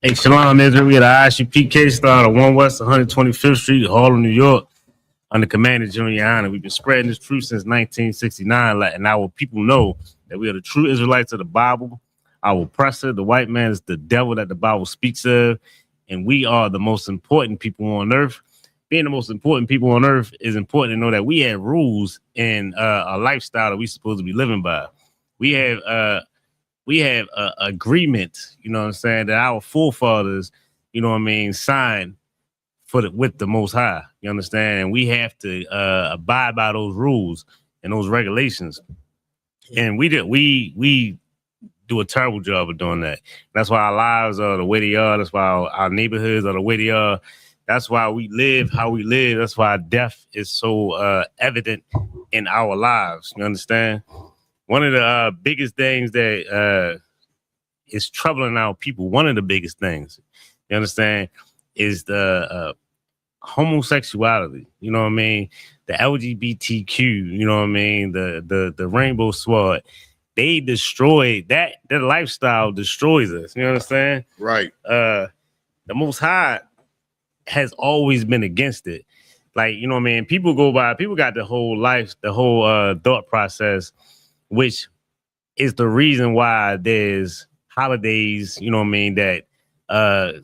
Hey, Shalom, Israel. We got an ISUPK star on 1 West 125th Street, Harlem, New York, under Commander Juliana. We've been spreading this truth since 1969, letting our people know that we are the true Israelites of the Bible. Our oppressor, the white man, is the devil that the Bible speaks of, and we are the most important people on earth. Being the most important people on earth is important to know that we have rules and a lifestyle that we're supposed to be living by. We have a agreement, you know what I'm saying, that our forefathers, you know what I mean, signed with the Most High. You understand? And we have to abide by those rules and those regulations. And we do a terrible job of doing that. That's why our lives are the way they are. That's why our neighborhoods are the way they are. That's why we live how we live. That's why death is so evident in our lives. You understand? One of the biggest things that is troubling our people, one of the biggest things, you understand, is the homosexuality. You know what I mean? The LGBTQ, you know what I mean? The rainbow sword. They destroy that. Their lifestyle destroys us. You understand? Right. The Most High has always been against it. Like, you know what I mean? People got the whole life, the whole thought process, which is the reason why there's holidays, you know what I mean, that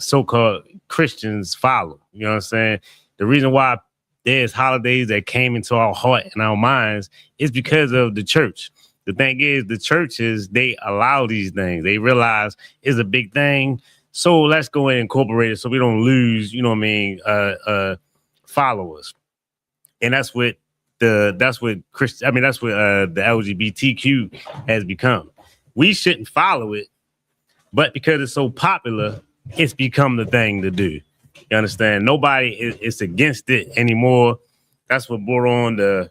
so-called Christians follow. You know what I'm saying? The reason why there's holidays that came into our heart and our minds is because of the church. The thing is, the churches, they allow these things. They realize it's a big thing. So let's go and incorporate it so we don't lose, you know what I mean, followers. And that's what the LGBTQ has become. We shouldn't follow it, but because it's so popular, it's become the thing to do. You understand? Nobody is against it anymore. That's what brought on the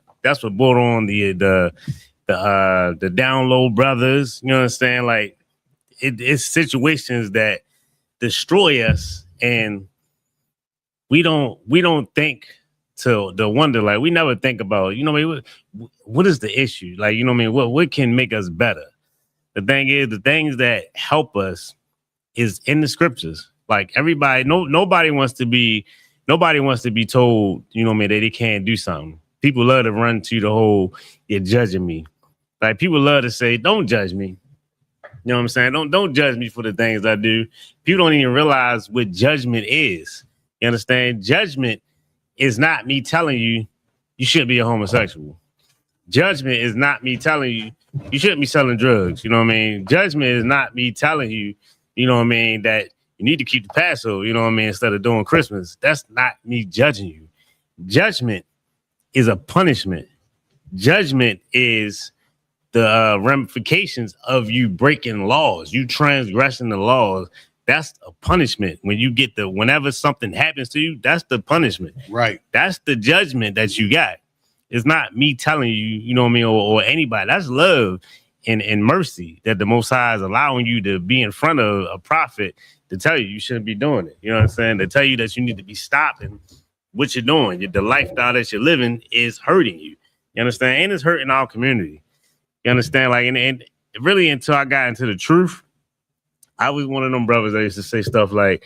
down low brothers. You know what I'm saying? Like it's situations that destroy us, and we don't think to the wonder. Like we never think about, you know, what is the issue? Like, you know what I mean? What can make us better? The thing is, the things that help us is in the scriptures. Like everybody, nobody wants to be told, you know what I mean, that they can't do something. People love to run to the whole, you're judging me. Like people love to say, don't judge me. You know what I'm saying? Don't judge me for the things I do. People don't even realize what judgment is. You understand? Judgment is not me telling you you shouldn't be a homosexual. Judgment is not me telling you you shouldn't be selling drugs. You know what I mean? Judgment is not me telling you, you know what I mean, that you need to keep the Passover, you know what I mean, instead of doing Christmas. That's not me judging you. Judgment is a punishment. Judgment is the ramifications of you breaking laws, you transgressing the laws. That's a punishment. When you get whenever something happens to you, that's the punishment. Right. That's the judgment that you got. It's not me telling you, you know what I mean, or anybody. That's love and mercy that the Most High is allowing you to be in front of a prophet to tell you shouldn't be doing it. You know what I'm saying? To tell you that you need to be stopping what you're doing. The lifestyle that you're living is hurting you. You understand? And it's hurting our community. You understand? Like, and really until I got into the truth, I was one of them brothers that used to say stuff like,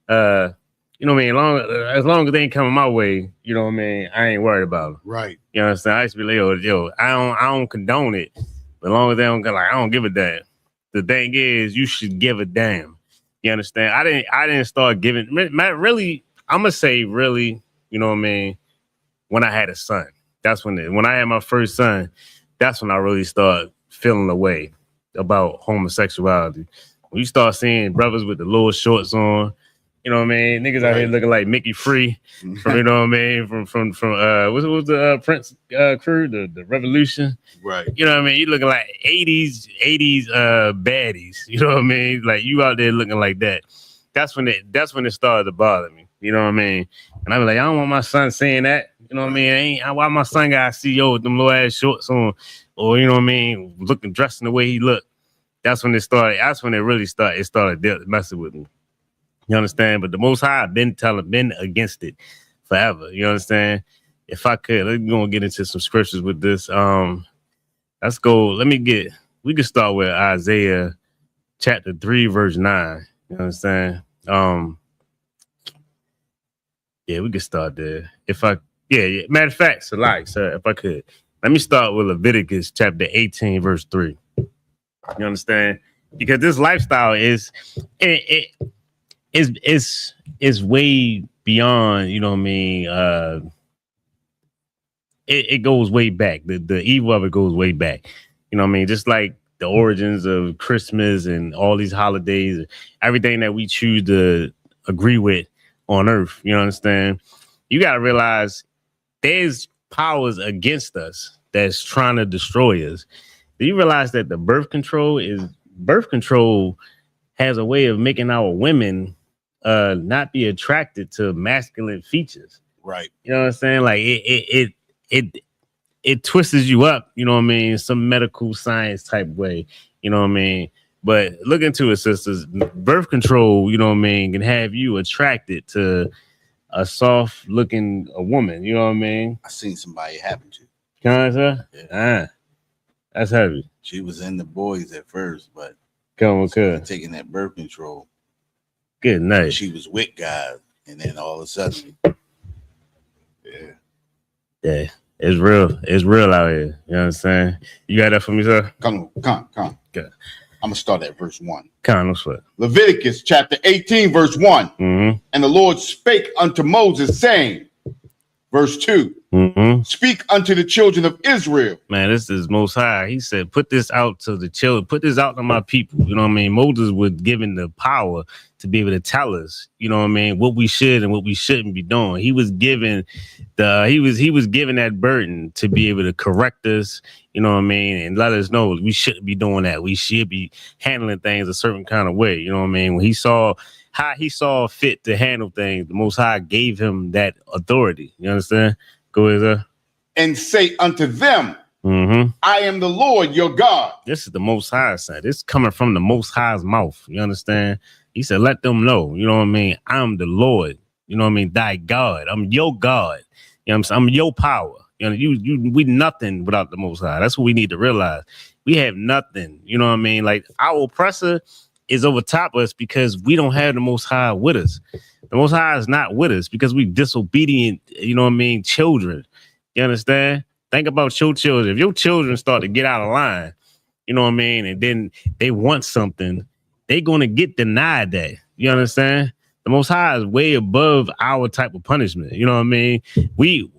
you know what I mean? As long as they ain't coming my way, you know what I mean? I ain't worried about them. Right. You understand? I used to be like, yo, I don't condone it. But as long as they don't go, like, I don't give a damn. The thing is, you should give a damn. You understand? I didn't start giving. Really, I'm gonna say really. You know what I mean? When I had a son, that's when I had my first son. That's when I really started feeling the way about homosexuality. When you start seeing brothers with the little shorts on, you know what I mean? Niggas out here looking like Mickey Free from, you know what I mean? From what was the Prince crew, the Revolution. Right. You know what I mean? You looking like 80s baddies. You know what I mean? Like you out there looking like that. That's when it started to bother me. You know what I mean? And I was like, I don't want my son saying that. You know what I mean? Why my son got to see with them little ass shorts on, or you know what I mean, dressing the way he looked. That's when it started. That's when it really started. It started messing with me. You understand? But the Most High been against it forever. You understand? If I could, let's go and get into some scriptures with this. Let's go. Let me get we could start with Isaiah chapter 3, verse 9. You know what I'm saying? Yeah, we could start there. Yeah. Matter of fact, so sir, if I could, let me start with Leviticus chapter 18, verse 3. You understand? Because this lifestyle is way beyond, you know what I mean? It goes way back. The evil of it goes way back. You know what I mean? Just like the origins of Christmas and all these holidays, everything that we choose to agree with on earth. You understand? You got to realize there's powers against us that's trying to destroy us. Do you realize that the birth control has a way of making our women not be attracted to masculine features? Right. You know what I'm saying? Like it twists you up, you know what I mean? Some medical science type way, you know what I mean? But look into it, sisters. Birth control, you know what I mean, can have you attracted to a soft looking woman, you know what I mean? I seen somebody it happen to. Can I say? Yeah. That's heavy. She was in the boys at first, but taking that birth control. Good night. She was with guys, and then all of a sudden, yeah, it's real. It's real out here. You know what I'm saying? You got that for me, sir? Come. Good. I'm gonna start at verse 1. No sweat. Leviticus chapter 18, verse 1. Mm-hmm. And the Lord spake unto Moses, saying, verse 2. Mm-hmm. Speak unto the children of Israel. Man, this is Most High. He said, put this out to the children, put this out to my people. You know what I mean? Moses was given the power to be able to tell us, you know what I mean, what we should and what we shouldn't be doing. He was given he was given that burden to be able to correct us, you know what I mean, and let us know we shouldn't be doing that. We should be handling things a certain kind of way. You know what I mean? When he saw how he saw fit to handle things, the Most High gave him that authority. You understand? Go ahead, sir. And say unto them, mm-hmm. I am the Lord your God. This is the Most High saying. This is coming from the Most High's mouth. You understand? He said, let them know, you know what I mean? I'm the Lord. You know what I mean? Thy God. I'm your God. You know what I'm saying? I'm your power. You know, we nothing without the Most High. That's what we need to realize. We have nothing. You know what I mean? Like our oppressor is over top us because we don't have the Most High with us. The Most High is not with us because we disobedient, you know what I mean, children. You understand? Think about your children. If your children start to get out of line, you know what I mean, and then they want something, they're going to get denied that. You understand? The Most High is way above our type of punishment. You know what I mean? We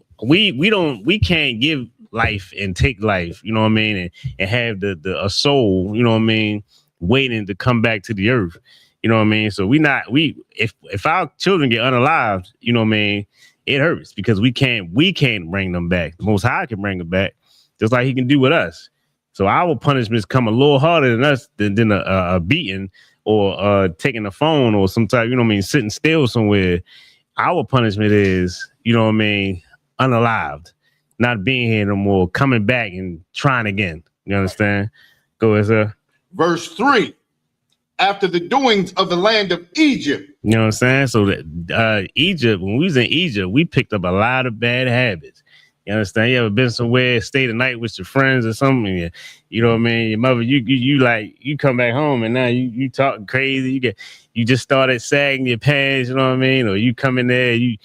can't give life and take life, you know what I mean, and have a soul, you know what I mean, waiting to come back to the earth. You know what I mean? So if our children get unalived, you know what I mean, it hurts because we can't bring them back. The Most High can bring them back, just like he can do with us. So our punishments come a little harder than us than a beating or taking a phone or some type, you know what I mean, sitting still somewhere. Our punishment is, you know what I mean, unalived, not being here no more, coming back and trying again. You understand? Go ahead, sir. Verse 3. After the doings of the land of Egypt. You know what I'm saying? So that Egypt, when we was in Egypt, we picked up a lot of bad habits. You understand? You ever been somewhere, stay the night with your friends or something? You know what I mean? Your mother, you come back home and now you talking crazy. You just started sagging your pants. You know what I mean? Or you come in there, you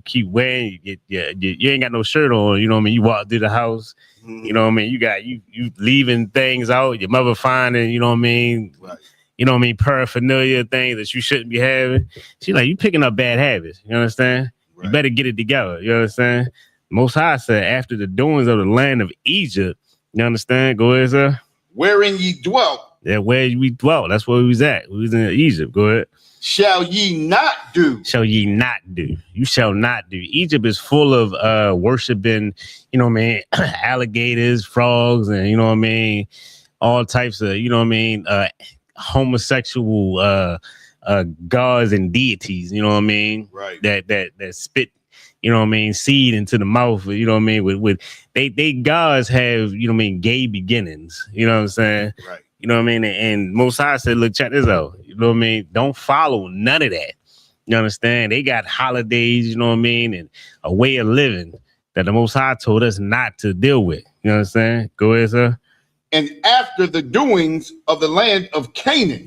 keep wearing, you ain't got no shirt on. You know what I mean? You walk through the house. Mm-hmm. You know what I mean? You leaving things out. Your mother finding. You know what I mean? Right. You know what I mean? Paraphernalia things that you shouldn't be having. She like, you picking up bad habits. You understand? Right. You better get it together. You understand? Most High said, after the doings of the land of Egypt, you understand? Go ahead, sir. Wherein ye dwelt. Yeah, where we dwelt. That's where we was at. We was in Egypt. Go ahead. Shall ye not do. Shall ye not do. You shall not do. Egypt is full of worshiping, you know what I mean, alligators, frogs, and you know what I mean, all types of, you know what I mean, homosexual gods and deities, you know what I mean? Right. That spit, you know what I mean, seed into the mouth, you know what I mean? With they gods have, you know what I mean, gay beginnings, you know what I'm saying? Right. You know what I mean? And Most High said, look, check this out. You know what I mean? Don't follow none of that. You understand? They got holidays, you know what I mean? And a way of living that the Most High told us not to deal with. You understand? Go ahead, sir. and after the doings of the land of Canaan.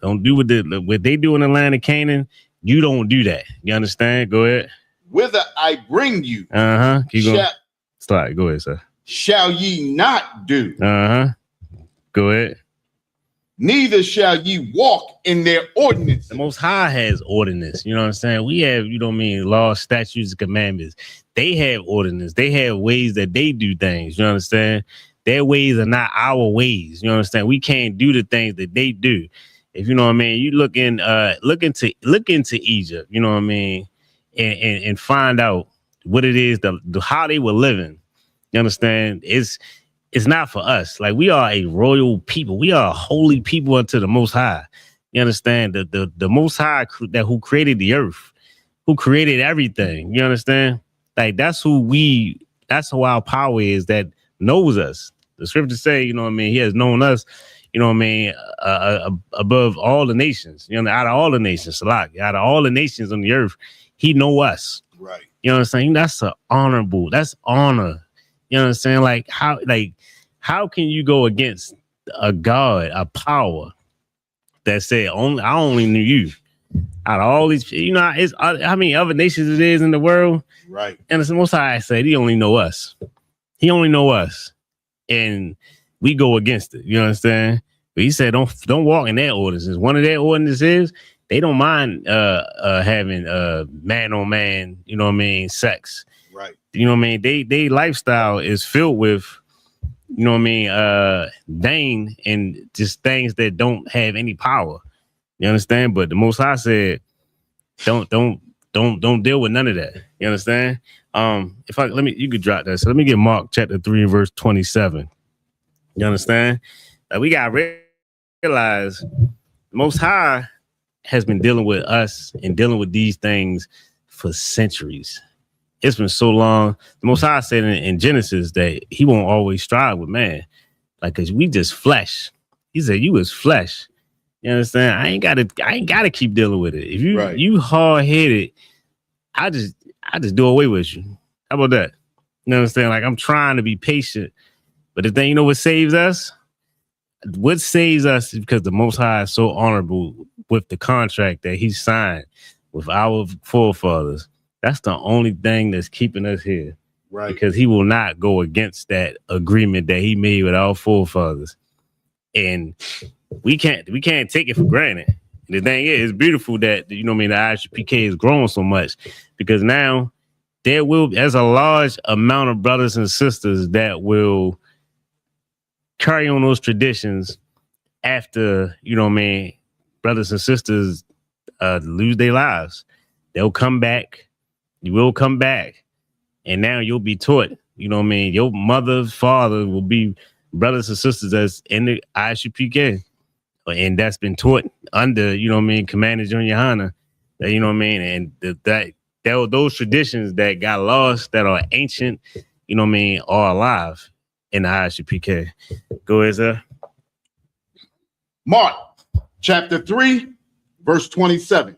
Don't do what they do in the land of Canaan. You don't do that. You understand? Go ahead. Whither I bring you. Keep going. Start. Go ahead, sir. Shall ye not do? Go ahead. Neither shall ye walk in their ordinances. The Most High has ordinance. You know what I'm saying? We have, laws, statutes, and commandments. They have ordinance. They have ways that they do things. You understand? Their ways are not our ways. You understand? We can't do the things that they do. If you know what I mean, you look into Egypt. You know what I mean, and find out what it is, how they were living. You understand? It's not for us. Like, we are a royal people. We are a holy people unto the Most High. You understand? The Most High who created the earth, who created everything. You understand? Like, that's who our power is, that knows us. The scriptures say, you know what I mean, he has known us, you know what I mean, above all the nations. You know, out of all the nations, out of all the nations on the earth, he know us. Right. You know what I'm saying? That's that's honor. You know what I'm saying? Like, how can you go against a God, a power that said, I only knew you out of all these, it's how many other nations it is in the world? Right. And it's the Most High said, he only know us. He only know us. And we go against it. You understand? But he said, don't walk in their ordinances. One of their ordinances is they don't mind having man on man, you know what I mean, sex. Right. You know what I mean? They lifestyle is filled with, you know what I mean, vain and just things that don't have any power. You understand? But the Most High said, don't deal with none of that. You understand? You could drop that. So let me get Mark chapter 3 verse 27. You understand? Like, we gotta realize the Most High has been dealing with us and dealing with these things for centuries. It's been so long. The Most High said in Genesis that he won't always strive with man. Like, cause we just flesh. He said, you is flesh. You understand? I ain't gotta keep dealing with it. If you hard headed, I just do away with you. How about that? You know what I'm saying? Like, I'm trying to be patient. But the thing, you know what saves us? What saves us is because the Most High is so honorable with the contract that he signed with our forefathers. That's the only thing that's keeping us here. Right. Because he will not go against that agreement that he made with our forefathers. And we can't take it for granted. And the thing is, it's beautiful that, you know what I mean, the ISUPK is growing so much, because now there's a large amount of brothers and sisters that will carry on those traditions after, you know what I mean, brothers and sisters lose their lives. They'll come back. You will come back. And now you'll be taught, you know what I mean, your mother, father will be brothers and sisters that's in the ISUPK. And that's been taught under, you know what I mean, Commander Junior Hana. You know what I mean? And those traditions that got lost, that are ancient, you know what I mean, are alive in the ISUPK. Go ahead, sir. Mark chapter 3, verse 27.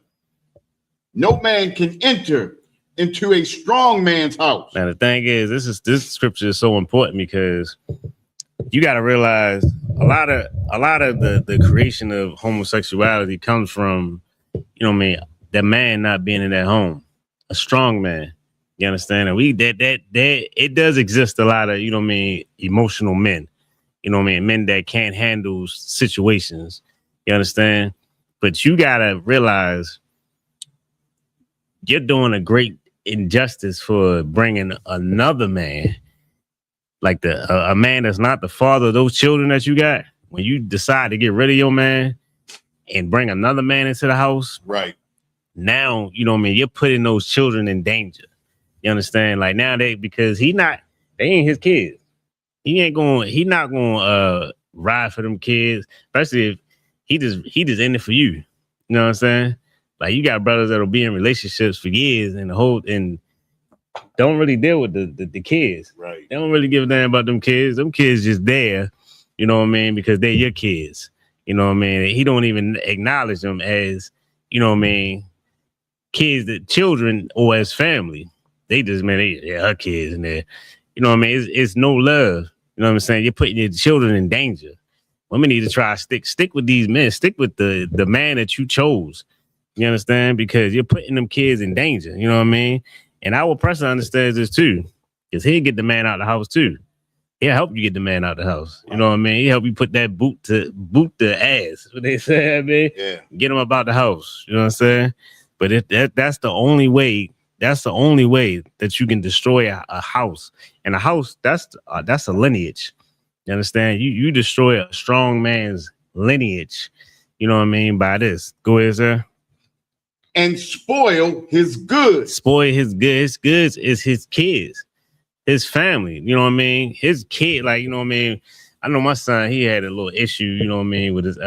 No man can enter into a strong man's house. Now, the thing is, this scripture is so important, because you got to realize a lot of the creation of homosexuality comes from, you know what I mean, that man not being in that home, a strong man. You understand? And it does exist a lot of, you know what I mean, emotional men, you know what I mean, men that can't handle situations. You understand? But you got to realize you're doing a great injustice for bringing another man, like a man that's not the father of those children that you got. When you decide to get rid of your man and bring another man into the house, right now, you know what I mean, you're putting those children in danger. You understand? Like, now because they ain't his kids. He not going ride for them kids, especially if he just in it for you. You know what I'm saying? Like, you got brothers that'll be in relationships for years and don't really deal with the kids. Right. They don't really give a damn about them kids. Them kids just there, you know what I mean, because they're your kids. You know what I mean? He don't even acknowledge them as, you know what I mean, children or as family. They just, man, her kids in there. You know what I mean? It's no love. You know what I'm saying? You're putting your children in danger. Women need to try to stick with these men. Stick with the man that you chose. You understand? Because you're putting them kids in danger. You know what I mean? And our person understands this too. Because he'll get the man out of the house too. He'll help you get the man out of the house. You know what I mean? He'll help you put that boot the ass. That's what they say, I mean. Yeah. Get him about the house. You know what I'm saying? But that's the only way. That's the only way that you can destroy a house. And a house, that's a lineage. You understand? You destroy a strong man's lineage. You know what I mean by this. Go ahead, sir. And spoil his goods. Spoil his goods. His goods is his kids, his family. You know what I mean? His kid, like, you know what I mean? I know my son, he had a little issue, you know what I mean, with his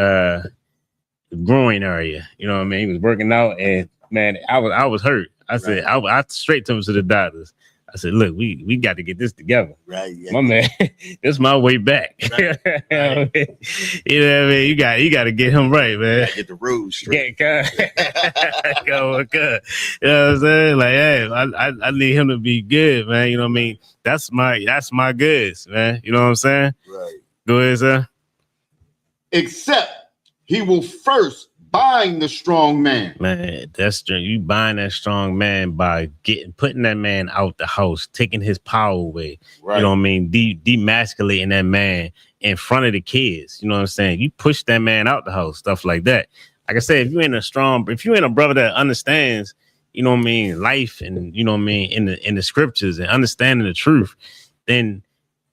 groin area. You know what I mean? He was working out and man, I was hurt. I said, I straight to him to the doctors. I said, look, we got to get this together. Right. Yeah. My man, this is my way back. Right. Right. You know what I mean? You got to get him right, man. Get the rules straight. Come on. You know what I'm saying? Like, hey, I need him to be good, man. You know what I mean? That's my goods, man. You know what I'm saying? Right. Go ahead, sir. Except he will first bind the strong man. Man, that's you buying that strong man by putting that man out the house, taking his power away. Right. You know what I mean? Demasculating that man in front of the kids. You know what I'm saying? You push that man out the house, stuff like that. Like I said, if you ain't a brother that understands, you know what I mean, life and you know what I mean, in the scriptures and understanding the truth, then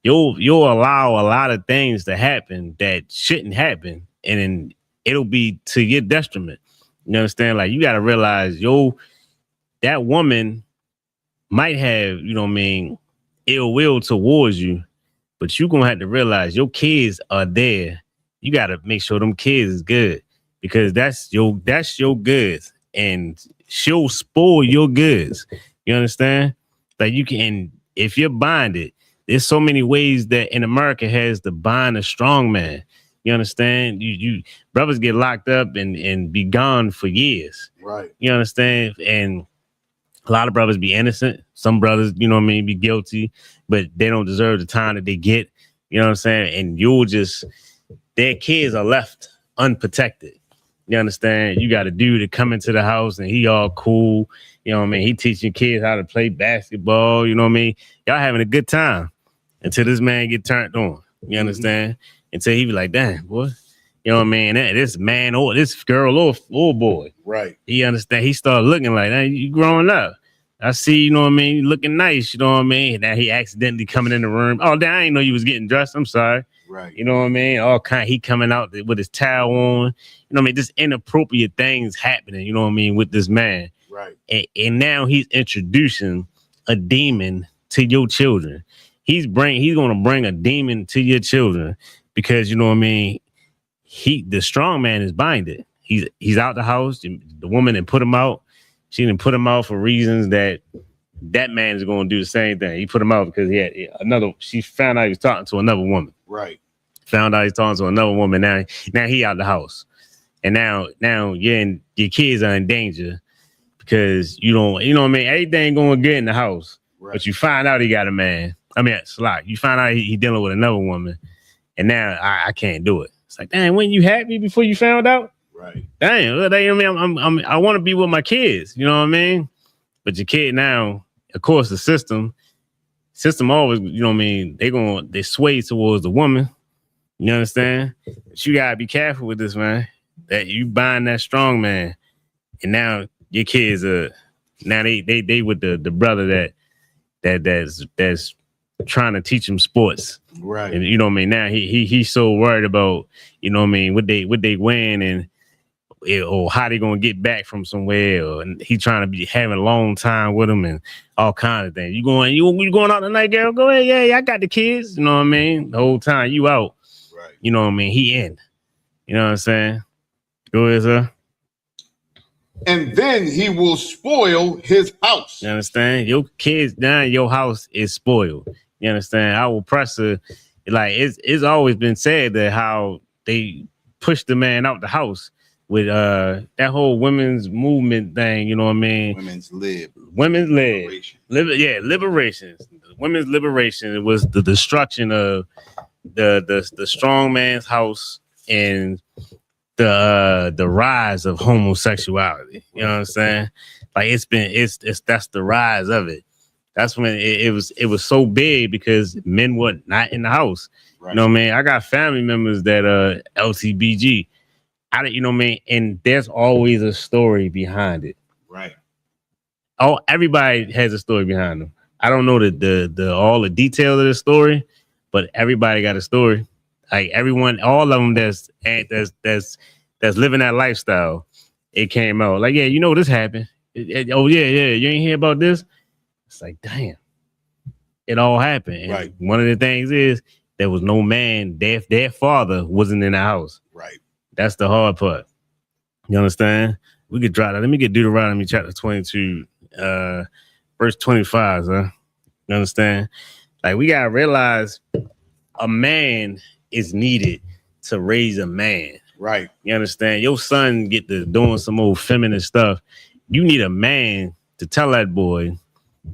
you'll allow a lot of things to happen that shouldn't happen, and then it'll be to your detriment. You understand? Like, you got to realize, that woman might have, you know what I mean, ill will towards you, but you're going to have to realize your kids are there. You got to make sure them kids is good because that's your goods and she'll spoil your goods. You understand? Like, you can, if you're bonded, there's so many ways that in America has to bind a strong man. You understand? You brothers get locked up and be gone for years. Right. You understand? And a lot of brothers be innocent. Some brothers, you know what I mean, be guilty, but they don't deserve the time that they get. You know what I'm saying? And their kids are left unprotected. You understand? You got a dude that come into the house and he all cool. You know what I mean? He teaching kids how to play basketball. You know what I mean? Y'all having a good time until this man get turned on. You understand? Mm-hmm. Until he be like, damn, boy. You know what I mean? This man or this girl or boy. Right. He understand. He started looking like, that. You growing up. I see, you know what I mean? You looking nice, you know what I mean? Now he accidentally coming in the room. Oh, damn, I didn't know you was getting dressed. I'm sorry. Right. You know what I mean? He coming out with his towel on. You know what I mean? Just inappropriate things happening, you know what I mean, with this man. Right. And now he's introducing a demon to your children. He's gonna bring a demon to your children because you know what I mean. The strong man is binded. He's out the house. The woman that put him out, she didn't put him out for reasons that man is going to do the same thing. He put him out because he had she found out he was talking to another woman. Right. Found out he's talking to another woman. Now he out the house. And now your kids are in danger because you know what I mean? Everything going good in the house. Right. But you find out he got a man. I mean, Slack. You find out he dealing with another woman. And now I can't do it. It's like, dang, weren't you happy before you found out? Right. Dang, I want to be with my kids. You know what I mean? But your kid now, of course, the system always, you know what I mean? They sway towards the woman. You understand? But you gotta be careful with this, man. That you buying that strong man, and now your kids are now they with the brother that's trying to teach him sports. Right. And you know what I mean? Now he's so worried about, you know what I mean, what they win and or how they gonna get back from somewhere, or he trying to be having a long time with him and all kinds of things. You going out tonight, girl? Go ahead, yeah, I got the kids. You know what I mean? The whole time you out. Right. You know what I mean? He in. You know what I'm saying? Go ahead, sir. And then he will spoil his house. You understand? Your kids now, your house is spoiled. You understand? Our oppressor, like it's always been said that how they push the man out the house. with that whole women's movement thing, you know what I mean? Women's lib. Liberation. Liberation. Women's liberation. It was the destruction of the strong man's house and the rise of homosexuality. You know what I'm saying? Like it's that's the rise of it. That's when it was so big because men were not in the house. Right. You know what I mean? I got family members that LTBG. You know what I mean? And there's always a story behind it. Right. Oh, everybody has a story behind them. I don't know the all the details of the story, but everybody got a story. Like everyone, all of them that's living that lifestyle, it came out. Like, yeah, you know this happened. Oh yeah, you ain't hear about this? It's like, damn, it all happened. And right. One of the things is there was no man. Their father wasn't in the house. Right. That's the hard part. You understand? We could drop that. Let me get Deuteronomy chapter 22, verse 25, huh? You understand? Like, we gotta realize a man is needed to raise a man. Right. You understand? Your son get to doing some old feminine stuff. You need a man to tell that boy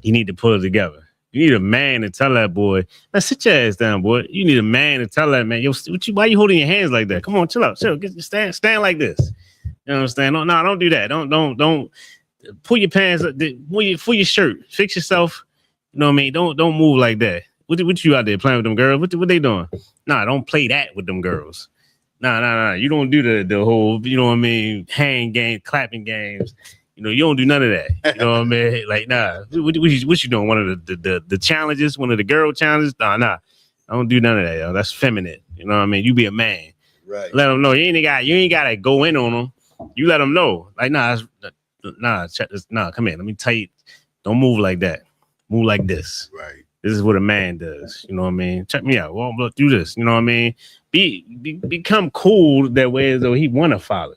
you need to pull it together. You need a man to tell that boy, now sit your ass down, boy. You need a man to tell that man, yo, why you holding your hands like that? Come on, chill out, stand like this. You know what I'm saying? No, don't do that. Don't pull your pants up, pull your shirt, fix yourself. You know what I mean? Don't move like that. What you out there playing with them girls? What they doing? Nah, don't play that with them girls. Nah. You don't do the whole, you know what I mean, hang game, clapping games. You know, you don't do none of that. You know what I mean? Like, nah. What you doing? One of the challenges, one of the girl challenges? Nah. I don't do none of that, yo. That's feminine. You know what I mean? You be a man. Right. Let them know. You ain't gotta go in on them. You let them know. Like, check this. Nah, come here. Let me tell you. Don't move like that. Move like this. Right. This is what a man does. You know what I mean? Check me out. Well, do this. You know what I mean? Become cool that way as though he want to follow.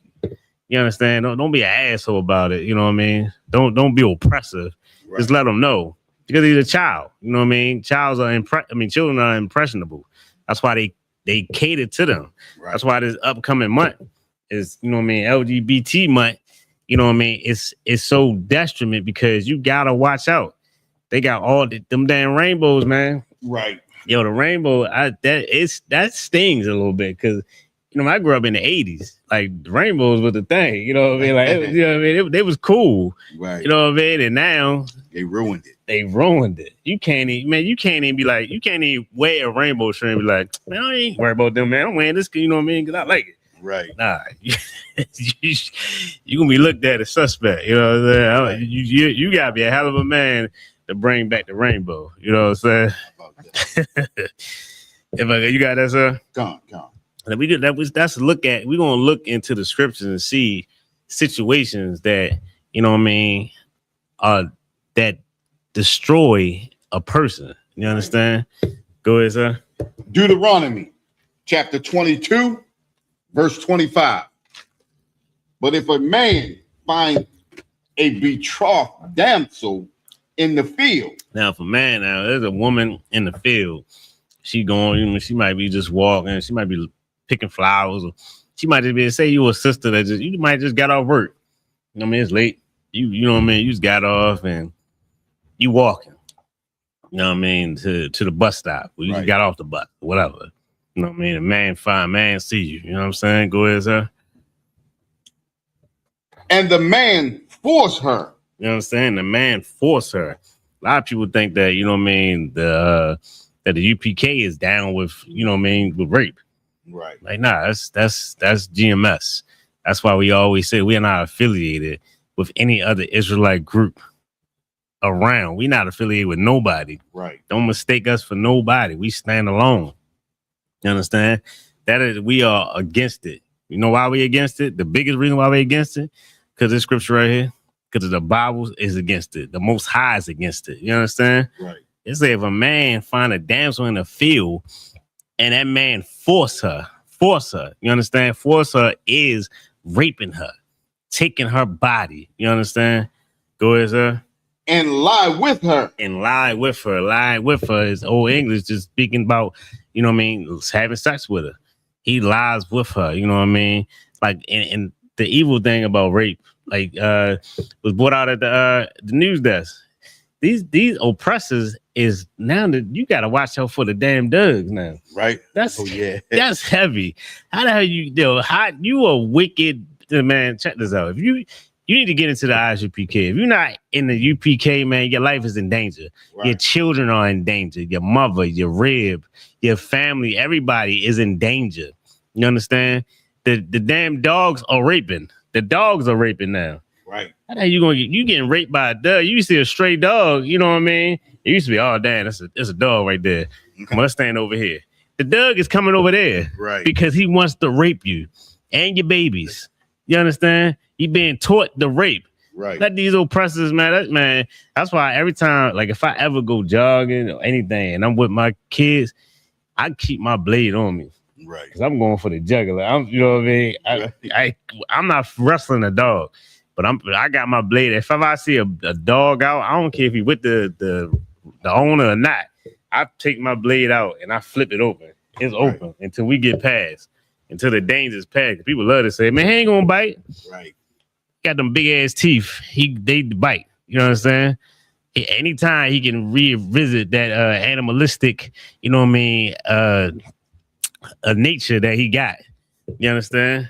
You understand? Don't be an asshole about it. You know what I mean? Don't be oppressive. Right. Just let them know because he's a child. You know what I mean? Children are impressionable. That's why they cater to them. Right. That's why this upcoming month is, you know what I mean, LGBT month. You know what I mean? It's so detriment because you gotta watch out. They got all them damn rainbows, man. Right. Yo, the rainbow, that stings a little bit because, you know, I grew up in the 80s. Like, the rainbows was the thing. You know what I mean? Like, you know what I mean? They was cool. Right. You know what I mean? And now they ruined it. You can't even be like, you can't even wear a rainbow shirt and be like, man, I ain't worried about them, man. I'm wearing this, you know what I mean? Because I like it. Right. Nah. You gonna be looked at as suspect. You know what I'm saying? You gotta be a hell of a man to bring back the rainbow. You know what I'm saying? You got that, sir? Come. And we did that. That's a look at. We're gonna look into the scriptures and see situations that, you know what I mean, that destroy a person. You understand? Go ahead, sir. Deuteronomy chapter 22, verse 25. But if a man find a betrothed damsel in the field. Now, if a man, there's a woman in the field. She going, you know, she might be just walking. She might be picking flowers, or she might just be, say you a sister that you might just got off work. You know what I mean? It's late. You know what I mean? You just got off and you walking. You know what I mean? To the bus stop. You just got off the bus, whatever. You know what I mean? A man see you. You know what I'm saying? Go ahead, sir. And the man force her. You know what I'm saying? The man force her. A lot of people think that, you know what I mean, that the UPK is down with, you know what I mean, with rape. Right. Like, nah, that's GMS. That's why we always say we are not affiliated with any other Israelite group around. We not affiliated with nobody. Right. Don't mistake us for nobody. We stand alone. You understand? That is, we are against it. You know why we against it? The biggest reason why we against it, because this scripture right here, because the Bible is against it. The Most High is against it. You understand? Right. It say if a man find a damsel in the field and that man force her, you understand? Force her is raping her, taking her body. You understand? Go ahead, sir. And lie with her. Lie with her is old English, just speaking about, you know what I mean, having sex with her. He lies with her, you know what I mean? Like, and the evil thing about rape, like was brought out at the news desk. These oppressors is now that you got to watch out for the damn thugs now. Right. That's that's heavy. How the hell you a wicked man? Check this out. If you need to get into the ISUPK. If you're not in the UPK, man, your life is in danger. Right. Your children are in danger. Your mother, your rib, your family, everybody is in danger. You understand? The damn dogs are raping. The dogs are raping now. Right. How the hell you getting raped by a dog? You see a stray dog, you know what I mean? It used to be, oh damn, that's a dog right there. Come on, let's stand over here. The dog is coming over there. Right. Because he wants to rape you and your babies. You understand? You being taught to rape. Right. Let these oppressors, man. That's why every time, like if I ever go jogging or anything and I'm with my kids, I keep my blade on me. Right. Because I'm going for the jugular. You know what I mean? I'm not wrestling a dog. But I got my blade. If I see a dog out, I don't care if he with the owner or not. I take my blade out and I flip it open. It's open until we get past, until the danger's past. People love to say, man, he ain't gonna bite. Right. Got them big ass teeth. They bite. You know what I'm saying? Anytime he can revisit that animalistic, you know what I mean, a nature that he got. You understand?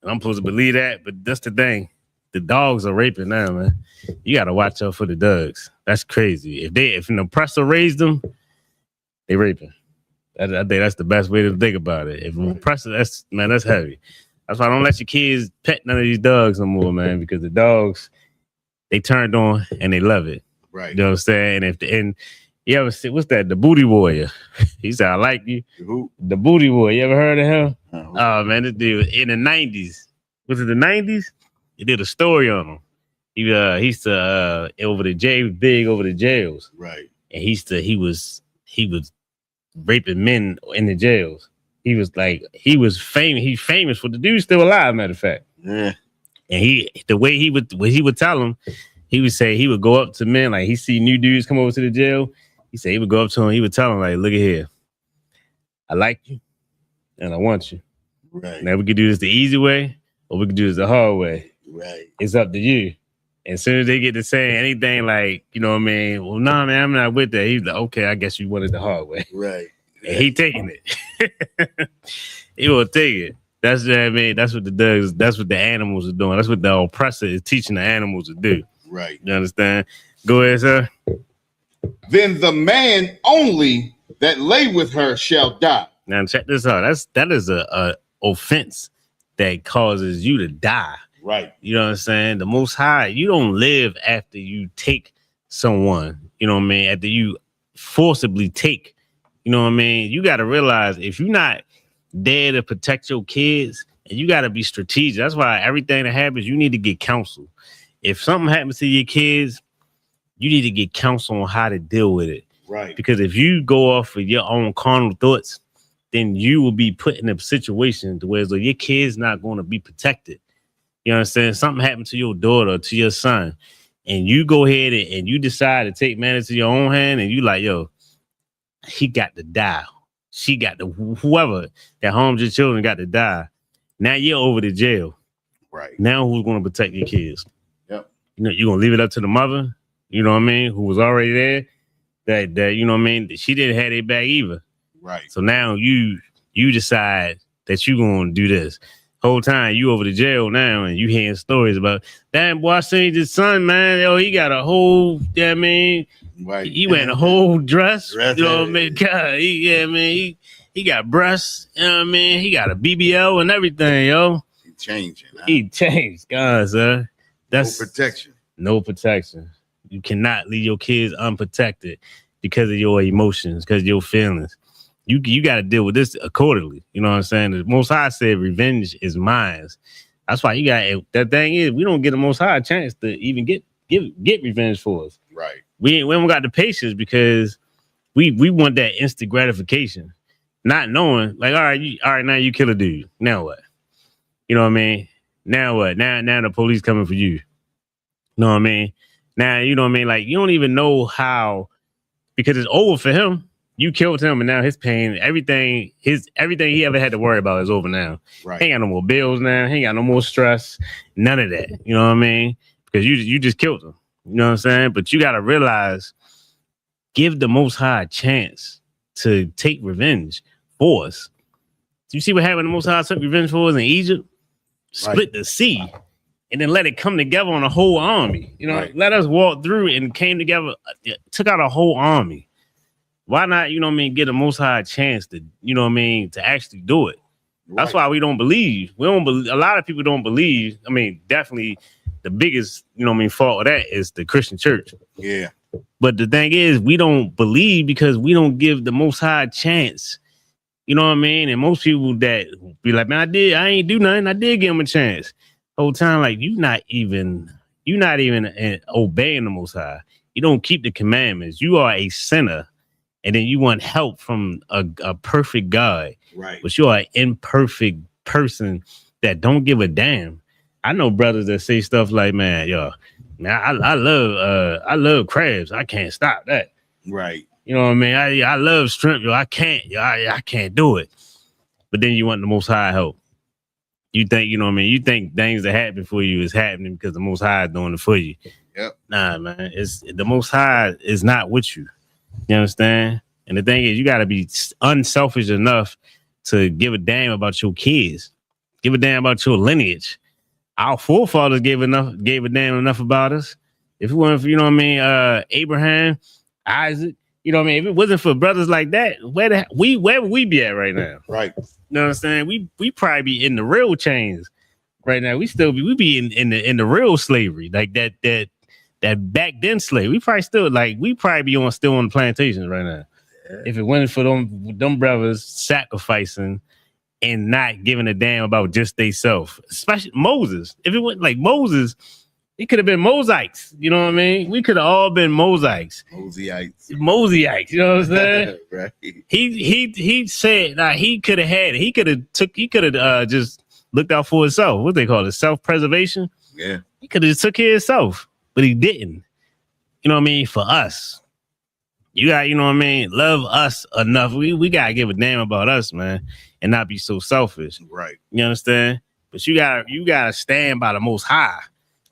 I'm supposed to believe that, but that's the thing. The dogs are raping now, man. You gotta watch out for the dogs. That's crazy. If an oppressor raised them, they raping. I think that's the best way to think about it. If an oppressor, that's heavy. That's why I don't let your kids pet none of these dogs no more, man. Because the dogs, they turned on and they love it. Right. You know what I'm saying? And you ever see what's that? The Booty Warrior. He said, "I like you." Who? The Booty Warrior. You ever heard of him? Uh-huh. Oh man, this dude in the 90s. Was it the 90s? He did a story on him. He used to over the jails. Right. And he was raping men in the jails. He was famous. He's famous for the dude's still alive, matter of fact. Yeah. And the way he would tell him, he would say he would go up to men, like he see new dudes come over to the jail. He said he would go up to him, he would tell him, like, look at here. I like you and I want you. Right. Now we could do this the easy way or we could do this the hard way. Right. It's up to you. And as soon as they get to saying anything like, you know what I mean? Well, nah, man, I'm not with that. He's like, okay, I guess you wanted the hard way. Right. And he taking it. He will take it. That's what I mean. That's what that's what the animals are doing. That's what the oppressor is teaching the animals to do. Right. You understand? Go ahead, sir. Then the man only that lay with her shall die. Now check this out. That is a offense that causes you to die. Right. You know what I'm saying? The Most High, you don't live after you take someone, you know what I mean? After you forcibly take, you know what I mean? You got to realize if you're not there to protect your kids, and you got to be strategic. That's why everything that happens, you need to get counsel. If something happens to your kids, you need to get counsel on how to deal with it. Right. Because if you go off with your own carnal thoughts, then you will be put in a situation to where your kid's not going to be protected. You understand? Something happened to your daughter or to your son, and you go ahead and you decide to take matters to your own hand, and you like, yo, he got to die. She got to, whoever that harms your children got to die. Now you're over to jail. Right. Now who's going to protect your kids? Yep. You know, you're going to leave it up to the mother, you know what I mean, who was already there, that you know what I mean, she didn't have their back either. Right. So now you decide that you're going to do this. Whole time you over to jail now and you hearing stories about, damn boy, I seen this son, man. Yo, he got a whole, you know what I mean? Right. He wearing a whole dress. You know what I mean? God, he got breasts, you know what I mean? He got a BBL and everything, yo. He changing. Huh? He changed, God, sir. That's no protection. No protection. You cannot leave your kids unprotected because of your emotions, because of your feelings. You got to deal with this accordingly. You know what I'm saying? The Most High said revenge is mine. That's why you got, that thing is, we don't get the Most High a chance to even get revenge for us. Right. We haven't got the patience because we want that instant gratification, not knowing like, all right, now you kill a dude. Now what? You know what I mean? Now what? Now the police coming for you. You know what I mean? Now, you know what I mean? Like, you don't even know how, because it's over for him. You killed him, and now his pain, everything he ever had to worry about is over now. Right. He ain't got no more bills now. He ain't got no more stress. None of that. You know what I mean? Because you just killed him. You know what I'm saying? But you got to realize, give the Most High a chance to take revenge for us. You see what happened? The Most High took revenge for us in Egypt, split the sea, and then let it come together on a whole army. You know, let us walk through and came together, took out a whole army. Why not, you know what I mean, get the Most High a chance to, you know what I mean, to actually do it? That's why we don't believe. We don't believe. A lot of people don't believe. I mean, definitely the biggest, you know what I mean, fault of that is the Christian church. Yeah. But the thing is, we don't believe because we don't give the Most High a chance. You know what I mean? And most people that be like, man, I ain't do nothing. I did give him a chance. The whole time, like, you're not even obeying the Most High. You don't keep the commandments. You are a sinner. And then you want help from a perfect God. Right. But you are an imperfect person that don't give a damn. I know brothers that say stuff like, man, I love crabs. I can't stop that. Right. You know what I mean? I love shrimp. I can't do it. But then you want the Most High help. You think, you know what I mean? You think things that happen for you is happening because the Most High is doing it for you. Yep. Nah, man. It's the Most High is not with you. You understand? And the thing is, you got to be unselfish enough to give a damn about your kids, give a damn about your lineage. Our forefathers gave a damn enough about us. If it weren't for, you know what I mean, Abraham, Isaac, you know what I mean? If it wasn't for brothers like that, where would we be at right now? Right. You know what I'm saying? We probably be in the real chains right now. We be in the real slavery, like that back then slave. We probably be still on the plantations right now. Yeah. If it wasn't for them brothers sacrificing and not giving a damn about just they self, especially Moses. If it wasn't like Moses, it could have been Mosaics. You know what I mean? We could have all been Mosaics. Mosaics. You know what I'm saying? Right. He said he could have had it. He could have just looked out for himself. What they call it? Self-preservation. Yeah. He could have just took care of himself. But he didn't. You know what I mean? For us. You got, you know what I mean? Love us enough. We got to give a damn about us, man. And not be so selfish. Right. You understand? But you gotta stand by the Most High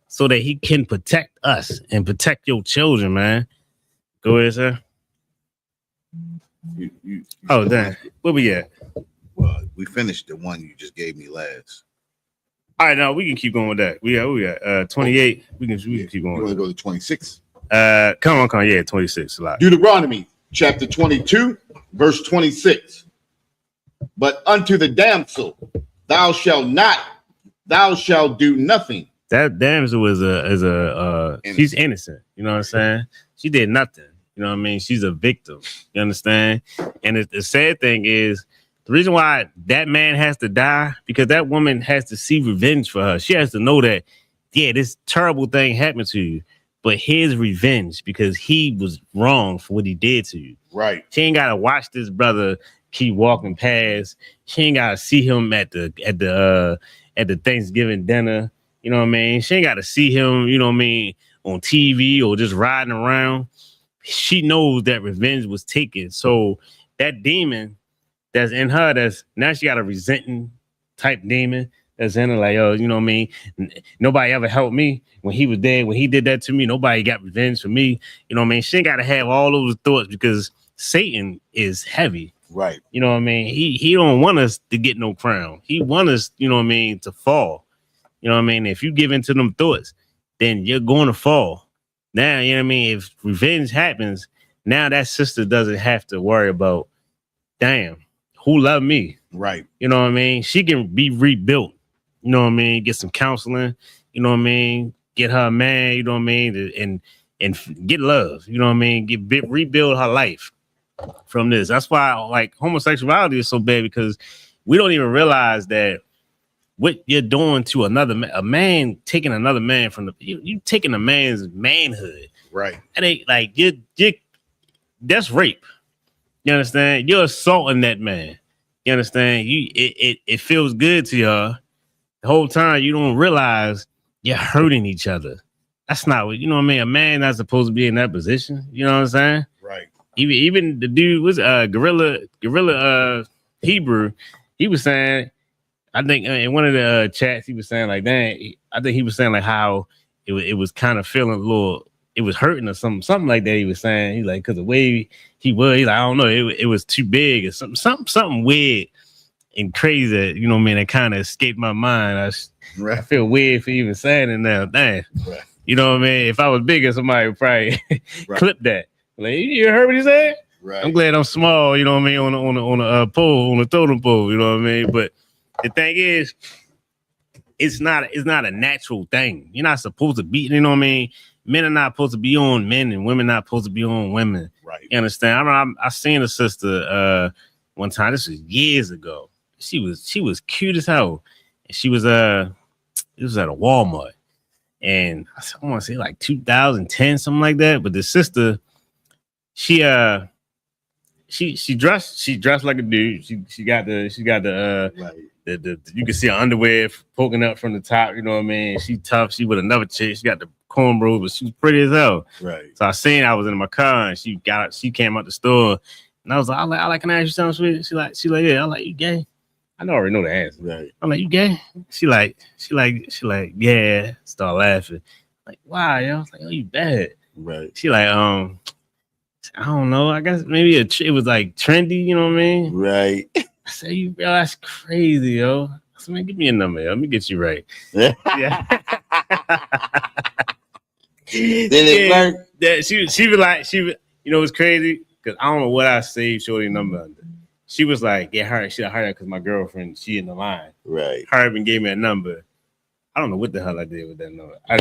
so that he can protect us and protect your children, man. Go ahead, sir. Oh, damn. Where we at? Well, we finished the one you just gave me last. All right, now we can keep going with that. We got 28. We can keep going. You want to go to 26? Come on. Yeah, 26. A lot. Deuteronomy chapter 22, verse 26. But unto the damsel, thou shalt do nothing. That damsel she's innocent. You know what I'm saying? She did nothing. You know what I mean? She's a victim. You understand? And the sad thing is, the reason why that man has to die, because that woman has to see revenge for her. She has to know that, yeah, this terrible thing happened to you, but here's revenge because he was wrong for what he did to you. Right. She ain't got to watch this brother keep walking past. She ain't got to see him at the Thanksgiving dinner. You know what I mean? She ain't got to see him, you know what I mean, on TV or just riding around. She knows that revenge was taken. So that demon that's in her, now she got a resenting type demon that's in her, like, oh, you know what I mean? Nobody ever helped me when he was there. When he did that to me, nobody got revenge for me. You know what I mean? She ain't got to have all those thoughts because Satan is heavy. Right. You know what I mean? He don't want us to get no crown. He want us, you know what I mean, to fall. You know what I mean? If you give into them thoughts, then you're going to fall. Now, you know what I mean? If revenge happens, now that sister doesn't have to worry about, damn, who loved me? Right. You know what I mean? She can be rebuilt. You know what I mean? Get some counseling. You know what I mean? Get her a man. You know what I mean? And get love. You know what I mean? Rebuild her life from this. That's why, like, homosexuality is so bad, because we don't even realize that what you're doing to a man taking another man from you taking a man's manhood. Right. And they like you that's rape. You understand? You're assaulting that man. You understand? It feels good to y'all. The whole time you don't realize you're hurting each other. That's not what, you know what I mean? A man not supposed to be in that position. You know what I'm saying? Right. even the dude was Gorilla Hebrew. He was saying, I think in one of the chats, he was saying like, dang, I think he was saying like how it was kind of feeling a little, it was hurting or something like that. He was saying, he like, because the way he was, he like, I don't know, it was too big or something weird and crazy that, you know what I mean, that kind of escaped my mind. I feel weird for even saying it now. Dang. Right. You know what I mean? If I was bigger, somebody would probably clip that. Like, you heard what he said? Right. I'm glad I'm small, you know what I mean, on a pole, on a totem pole, you know what I mean? But the thing is, it's not a natural thing. You're not supposed to be, you know what I mean? Men are not supposed to be on men and women not supposed to be on women. Right. You understand? I seen a sister one time, this was years ago. She was cute as hell. And she was it was at a Walmart. And I want to say like 2010, something like that. But the sister, she dressed like a dude. She got the right. the you can see her underwear poking up from the top. You know what I mean? She tough. She with another chick. She got the cornrows, but she was pretty as hell. Right. So I was in my car and she came out the store and I was like, I like, can I ask you something, sweet? She like, yeah. I'm like, you gay? I already know the answer. Right. I'm like, you gay? She like, yeah. Start laughing. Like, why? Yo? I was like, oh, you bad. Right. She like, I don't know. I guess maybe it was like trendy. You know what I mean? Right. I said, you bro, that's crazy, yo. I said, man, give me a number. Yo. Let me get you right. Yeah. Did it work? Yeah. She was like, you know, it's crazy because I don't know what I saved Shorty number under. She was like, yeah, her because my girlfriend, she in the line. Right. Her even gave me a number. I don't know what the hell I did with that number. I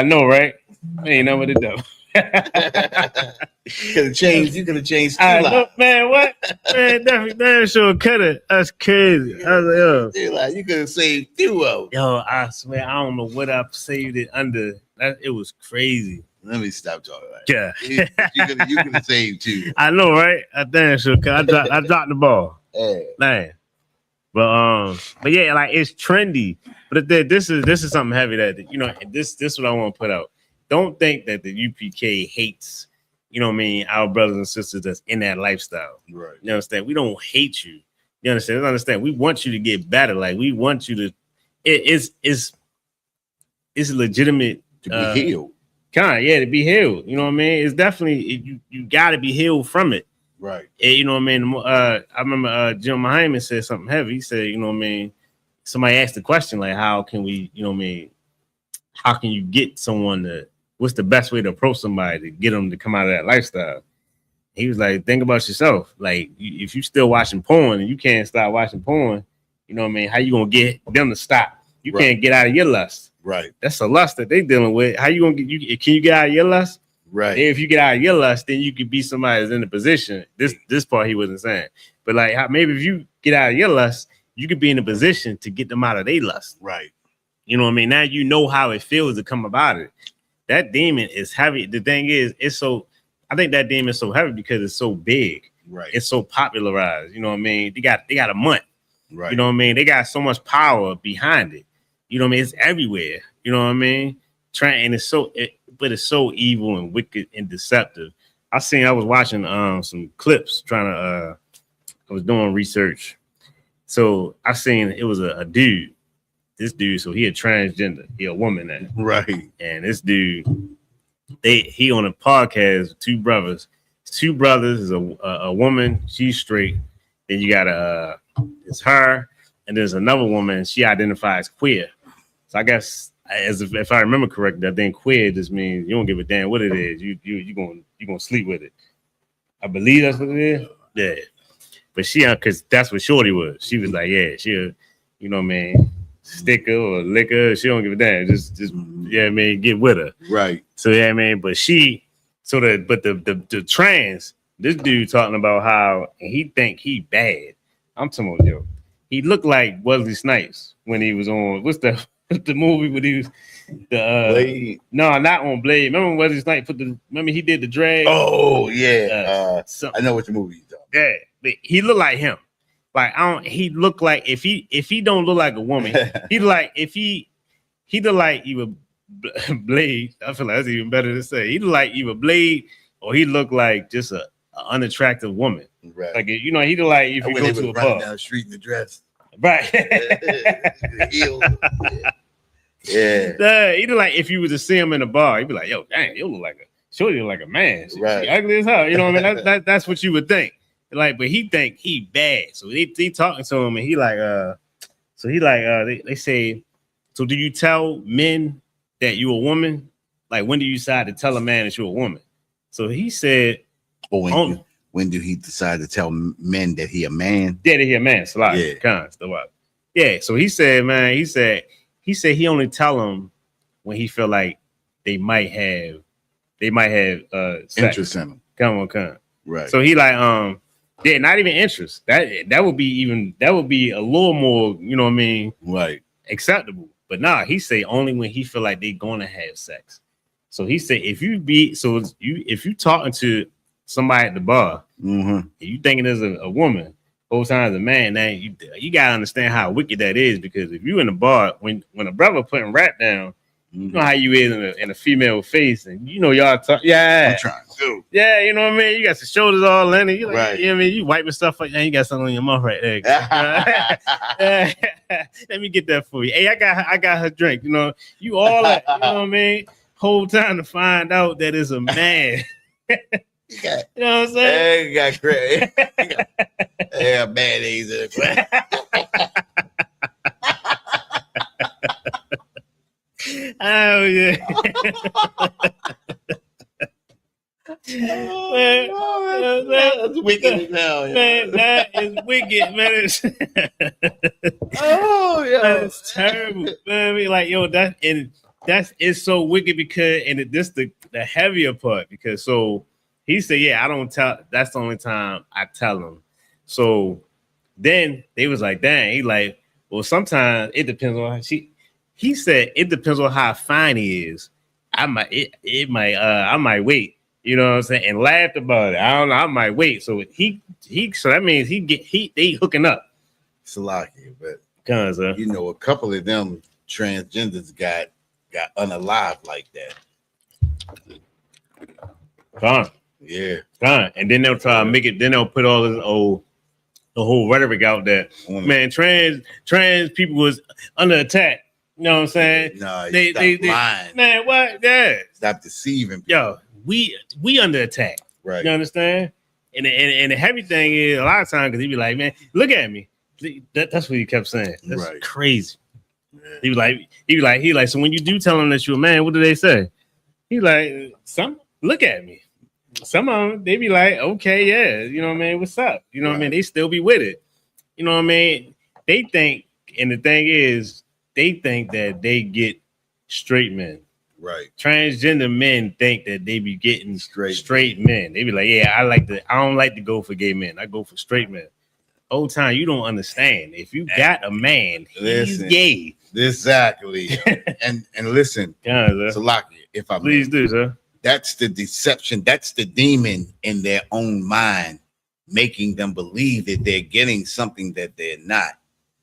know, right? I ain't know what to do. You could have changed. Man, what? Man, that sure could have. That's crazy. I was like, yo. You could have saved duo. Yo, I swear, I don't know what I saved it under. It was crazy. Let me stop talking about it. Yeah. You could have saved too. I know, right? I damn sure I dropped the ball. Yeah. Man. But yeah, like it's trendy. But this is something heavy that, you know, this what I want to put out. Don't think that the UPK hates, you know what I mean, our brothers and sisters that's in that lifestyle. Right. You understand? We don't hate you. You understand? We want you to get better. Like we want you to. It's legitimate to be healed. To be healed. You know what I mean? It's definitely you got to be healed from it. Right. And, you know what I mean? I remember Jim Hyman said something heavy. He said, you know what I mean? Somebody asked the question like, how can we, you know what I mean? How can you get someone to? What's the best way to approach somebody to get them to come out of that lifestyle? He was like, think about yourself. Like, if you still watching porn and you can't stop watching porn, you know what I mean? How you gonna get them to stop? You can't get out of your lust. Right. That's a lust that they dealing with. How you gonna get? Can you get out of your lust? Right. And if you get out of your lust, then you could be somebody that's in a position. This part he wasn't saying, but like maybe if you get out of your lust, you could be in a position to get them out of their lust. Right. You know what I mean? Now you know how it feels to come about it. That demon is heavy. The thing is, I think that demon is so heavy because it's so big. Right. It's so popularized. You know what I mean? They got a month. Right. You know what I mean? They got so much power behind it. You know what I mean? It's everywhere. You know what I mean? But it's so evil and wicked and deceptive. I was watching some clips I was doing research. So I seen it was a dude. This dude, so he a transgender, he a woman now. Right. And this dude, he on a podcast with two brothers. Two brothers is a woman, she's straight. Then you got it's her, and there's another woman, she identifies queer. So I guess if I remember correctly, I think queer just means you don't give a damn what it is. You gonna sleep with it. I believe that's what it is. Yeah. But because that's what Shorty was. She was like, yeah, you know what I mean, sticker or liquor, she don't give a damn. Just yeah, I mean, get with her. Right. So yeah, I mean, but the trans, this dude talking about how he think he bad. I'm talking about, yo, he looked like Wesley Snipes when he was on what's the movie when he was Blade? No, not on Blade. Remember when Wesley Snipes remember he did the drag? Oh yeah. I know what the movie is. Yeah, but he looked like him. Like he looked like if he don't look like a woman, he like if he look like either Blade. I feel like that's even better to say. He look like either Blade or he looked like just a unattractive woman. Right. Like, you know, he look like if you go to a bar down the street in the dress. Right. Yeah. He look like if you was to see him in a bar, he'd be like, yo, dang, you look like look like a man. She Right. ugly as hell. You know what I mean? That's what you would think. Like, but he think he bad. So they talking to him and he like, they say, so do you tell men that you a woman? Like, when do you decide to tell a man that you're a woman? So he said, when do he decide to tell men that he a man? Yeah, that he a man. So like, yeah. So he said, man, he said he only tell them when he feel like they might have sex. Interest in him. Come on. Right. So he like, yeah, not even interest. That would be a little more, you know what I mean? Right. Acceptable. But nah, he say only when he feel like they gonna have sex. So he said if you talking to somebody at the bar, and you thinking there's a woman, whole time as a man, now you gotta understand how wicked that is, because if you in the bar, when a brother putting rap down, you know how you is in a female face, and you know y'all talk, I'm trying to. Yeah, you know what I mean? You got your shoulders all in it. You like, right. You know what I mean? You wiping stuff like that. You got something on your mouth right there. Let me get that for you. Hey, I got her drink. You know, you all that, you know what I mean? Whole time to find out that it's a man. You know what I'm saying? You got great. Yeah, mayonnaise in it. Oh yeah. Man, that's wicked as hell. Man, that is wicked, man. Oh yeah, that's terrible. Man, I mean, like, yo, it's so wicked because, and this the heavier part, because so he said, yeah, I don't tell. That's the only time I tell him. So then they was like, dang. He like, well, sometimes it depends on how He said it depends on how fine he is. I might wait. You know what I'm saying? And laughed about it. I don't know. I might wait. So so that means they hooking up. Salaki, but Cause you know, a couple of them transgenders got unalived like that. And then they'll try to make it. Then they'll put all this the whole rhetoric out there. Man, trans people was under attack. You know what I'm saying? No, they lying. Man, what? Yeah. Stop deceiving people. Yo, we under attack. Right. You understand? And the heavy thing is a lot of times, because he be like, man, look at me. That's what he kept saying. That's right. Crazy. Yeah. He be like, so when you do tell them that you're a man, what do they say? He like, look at me. Some of them, they be like, okay, yeah, you know what I mean? What's up? You know what I mean? They still be with it. You know what I mean? They think, and the thing is, they think that they get straight men. Right. Transgender men think that they be getting straight men. They be like, yeah, I don't like to go for gay men. I go for straight men. Whole time, you don't understand. If you got a man, he's gay. Exactly. and listen, Salaki, if I please do, sir. That's the deception. That's the demon in their own mind, making them believe that they're getting something that they're not.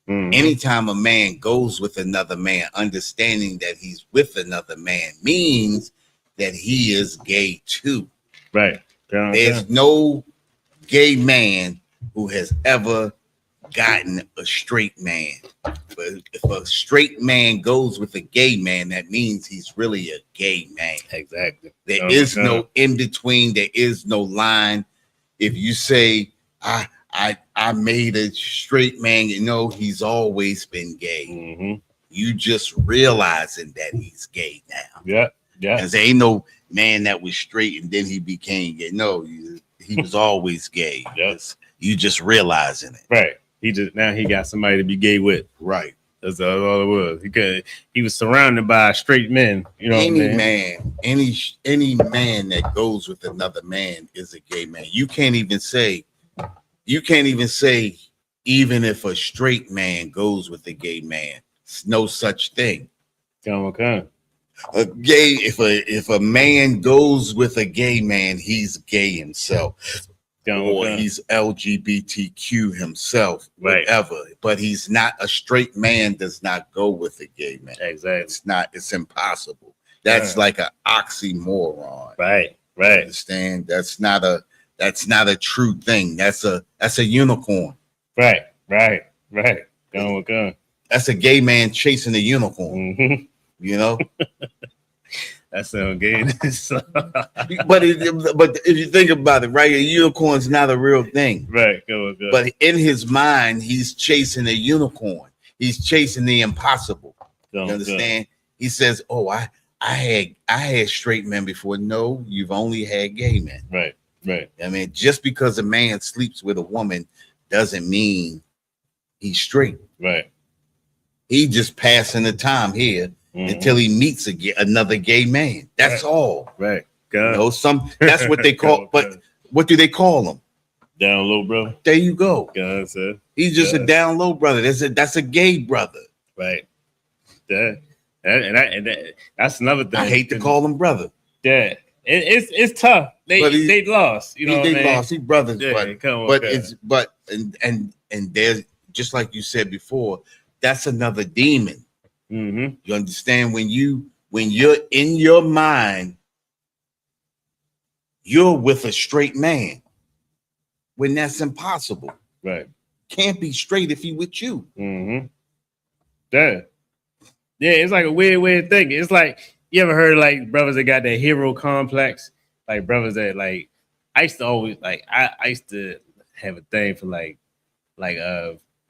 Mm-hmm. Anytime a man goes with another man, understanding that he's with another man means that he is gay too. Right. There's no gay man who has ever gotten a straight man. But if a straight man goes with a gay man, that means he's really a gay man. Exactly. There is no in between. There is no line. If you say, I made a straight man, you know, he's always been gay. Mm-hmm. You just realizing that he's gay now. Yeah. Because there ain't no man that was straight and then he became gay. No, he was always gay. Yes. You just realizing it. Right. Now he got somebody to be gay with. Right. That's all it was. He was surrounded by straight men. You know, any man that goes with another man is a gay man. You can't even say, even if a straight man goes with a gay man, it's no such thing. Okay. If a man goes with a gay man, he's gay himself. Or he's LGBTQ himself, whatever. Right. But he's not a straight man. Does not go with a gay man. Exactly. It's impossible. That's like an oxymoron. Right. Right. Understand? That's not a true thing. That's a unicorn. Right. Going with gun. That's a gay man chasing a unicorn. Mm-hmm. You know. That sounds gay. but if you think about it, right, a unicorn's not a real thing. Right. Go with gun. But in his mind, he's chasing a unicorn. He's chasing the impossible. You understand? He says, "Oh, I had straight men before." No, you've only had gay men. Right. I mean, just because a man sleeps with a woman doesn't mean he's straight. Right. He just passing the time here until he meets another gay man. That's all. Right. You know, that's what they call. But what do they call them? Down low, brother. There you go. God, sir. He's just a down low brother. That's a gay brother. Right. That's another thing. I hate to call him brother. Yeah. It's tough. They lost. You know, they lost. He brothers, yeah, but there's, just like you said before, that's another demon. Mm-hmm. You understand? When you're in your mind, you're with a straight man. When that's impossible. Right. Can't be straight if he with you. Mm-hmm. Yeah. It's like a weird thing. It's like, you ever heard like brothers that got that hero complex? Like brothers that like, I used to always like, I used to have a thing for like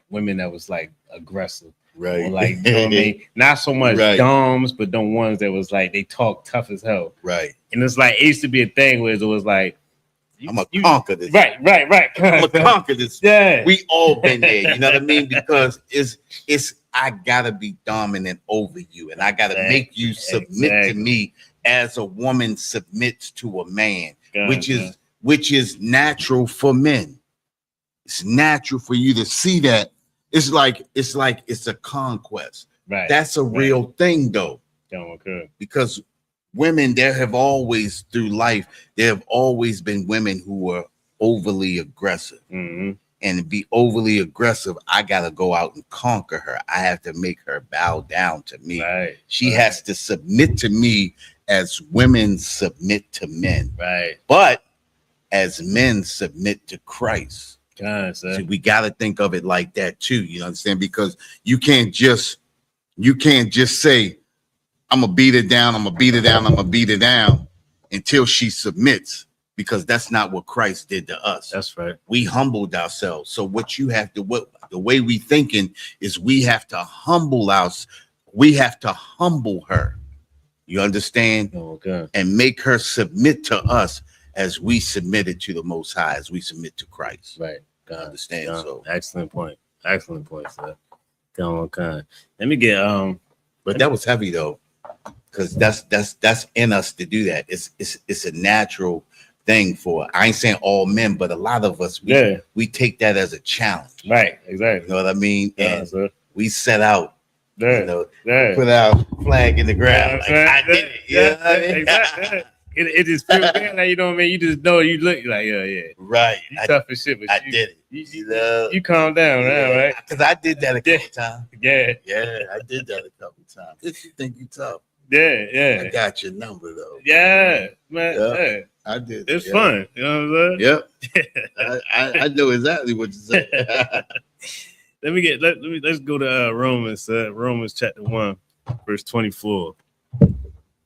women that was like aggressive. Right. Or like, you know what I mean? Not so much doms, but the ones that was like, they talk tough as hell. Right. And it's like, it used to be a thing where it was like, I'm gonna conquer this. Right. I'm gonna conquer this. Yeah. We all been there. You know what I mean? Because it's I gotta be dominant over you, and I gotta make you submit to me as a woman submits to a man, which is natural for men. It's natural for you to see that. It's like it's a conquest. Right. That's a real thing, though. Because women, there have always through life, there have always been women who were overly aggressive. Mm-hmm. And to be overly aggressive, I gotta go out and conquer her. I have to make her bow down to me. Right. She has to submit to me as women submit to men. Right. But as men submit to Christ. So we gotta think of it like that too. You understand? Because you can't just say, I'm gonna beat her down, I'm gonna beat her down until she submits, because that's not what Christ did to us. That's right. We humbled ourselves. So the way we thinking is we have to humble her. You understand? And make her submit to us as we submitted to the Most High, as we submit to Christ. Right. Understand? So excellent point, sir. Let me get but that was heavy though, because that's in us to do that. It's a natural thing for, I ain't saying all men, but a lot of us we take that as a challenge. Right, exactly. You know what I mean? And we set out, put our flag in the ground. I did it. Exactly. It just feels good, like, you know what I mean? You just know, you look like, right. You tough as shit, but I did it. You calm down now, right? Because I did that a couple times. Yeah, I did that a couple times. If you think you tough. Yeah. I got your number though. Yeah, man. Yeah. I did. It's fun. You know what I'm saying? Yep. I know exactly what you said. Let's go to Romans. Romans chapter 1, verse 24.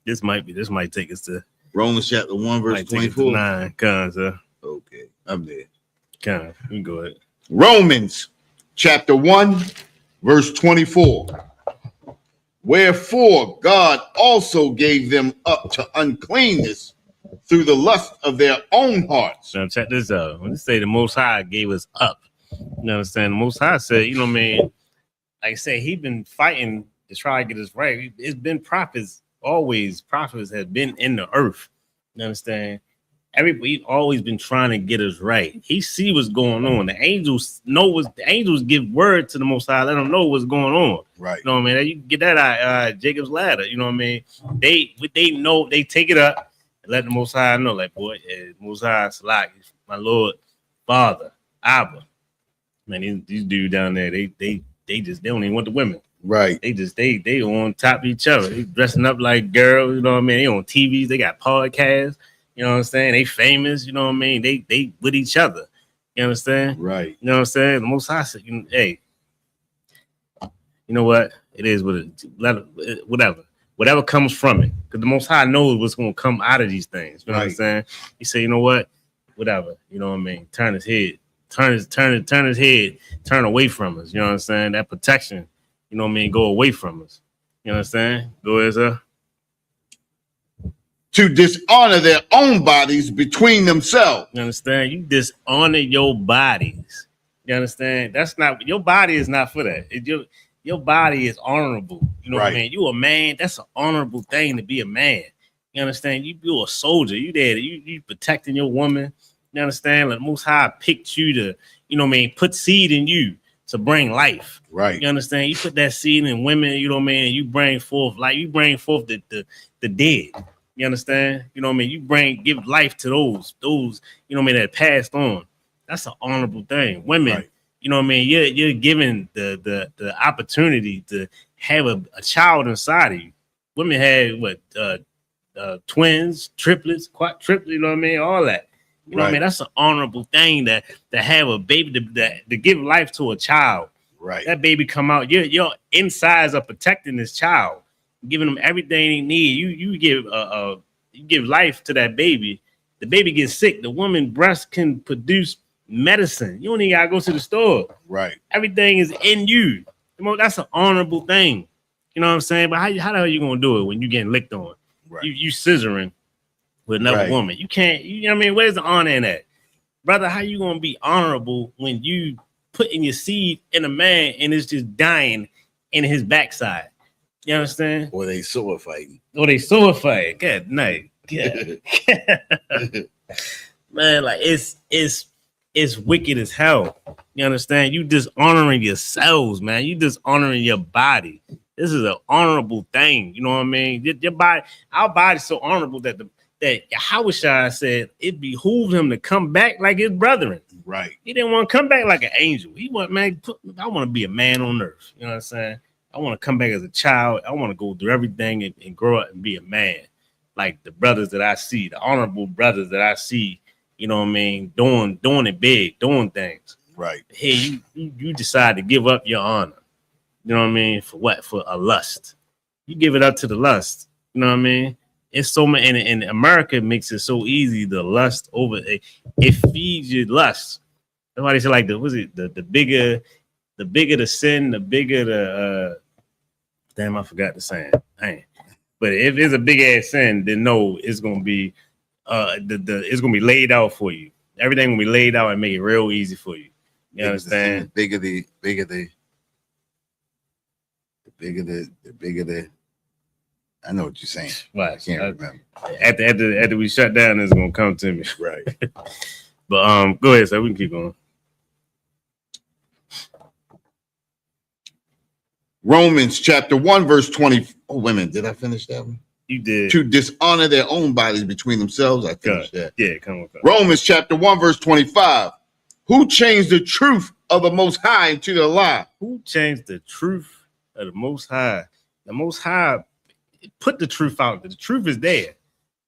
This might take us to Romans chapter 1, verse 24. 9. Okay, I'm there. You can go ahead. Romans chapter 1, verse 24. Wherefore God also gave them up to uncleanness through the lust of their own hearts. Now check this out. When they say the Most High gave us up, you know what I'm saying? The Most High said, you know what I mean? Like I said, he been fighting to try to get us right. It's been prophets have been in the earth. You understand? Everybody always been trying to get us right. He see what's going on. The angels give word to the Most High, let them know what's going on. Right. You know what I mean? You can get that Jacob's ladder. You know what I mean? They know, they take it up and let the Most High know, like, boy, Most High Salak, my Lord, Father, Abba. Man, these dudes down there, they don't even want the women. Right. They on top of each other. They dressing up like girls, you know what I mean? They on TVs, they got podcasts. You know what I'm saying? They famous. You know what I mean? They with each other. You understand? Right. You know what I'm saying? The Most High said, hey, you know what? It is what it, whatever comes from it. Because the Most High knows what's going to come out of these things. You know what I'm saying? He said, you know what? Whatever. You know what I mean? Turn his head. Turn his head. Turn away from us. You know what I'm saying? That protection. You know what I mean? Go away from us. You know what I'm saying? Go ahead, sir. To dishonor their own bodies between themselves. You understand? You dishonor your bodies. You understand? That's not, your body is not for that. Your body is honorable. You know what I mean? You a man. That's an honorable thing to be a man. You understand? You a soldier. You there. You protecting your woman. You understand? Like, the Most High picked you to, you know what I mean, put seed in you to bring life. Right. You understand? You put that seed in women, you know what I mean, and you bring forth life. You bring forth the dead. You understand? You know what I mean? You give life to those, you know what I mean, that passed on. That's an honorable thing. Women, you know what I mean? You're given the opportunity to have a child inside of you. Women have twins, triplets, quadruplets, you know what I mean? All that. You know what I mean? That's an honorable thing to have a baby, to give life to a child. Right. That baby come out. Your insides are protecting this child, giving them everything they need. You give life to that baby. The baby gets sick. The woman breast can produce medicine. You don't even gotta go to the store. Right. Everything is in you. That's an honorable thing. You know what I'm saying? But how the hell are you gonna do it when you getting licked on? Right. You scissoring with another woman. You can't. You know what I mean? Where's the honor in that, brother? How you gonna be honorable when you putting your seed in a man and it's just dying in his backside? You understand? Or they sword fighting. Good night. Yeah. Man, like it's wicked as hell. You understand? You dishonoring yourselves, man. You dishonoring your body. This is an honorable thing. You know what I mean? Your body, our body's so honorable that Yahushua said it behooved him to come back like his brethren. Right. He didn't want to come back like an angel. He want, man, I want to be a man on earth. You know what I'm saying? I want to come back as a child. I want to go through everything and grow up and be a man. Like the brothers that I see, the honorable brothers that I see, you know what I mean, doing it big, doing things. Right. Hey, you decide to give up your honor. You know what I mean? For what? For a lust. You give it up to the lust. You know what I mean? It's so much, and America makes it so easy to lust over. It feeds you lust. That's why they say like the bigger the sin, the bigger the damn, I forgot the saying. Dang. But if it's a big ass sin, then no, it's gonna be it's gonna be laid out for you. Everything will be laid out and make it real easy for you. You understand? The bigger the I know what you're saying. Right. I can't remember. After we shut down, it's gonna come to me. Right. But go ahead, so we can keep going. Romans chapter 1, verse 20. Oh, women, did I finish that one? You did. To dishonor their own bodies between themselves. I finished that. Yeah, come on. Romans chapter 1, verse 25. Who changed the truth of the Most High into the lie? Who changed the truth of the Most High? The Most High put the truth out. The truth is there.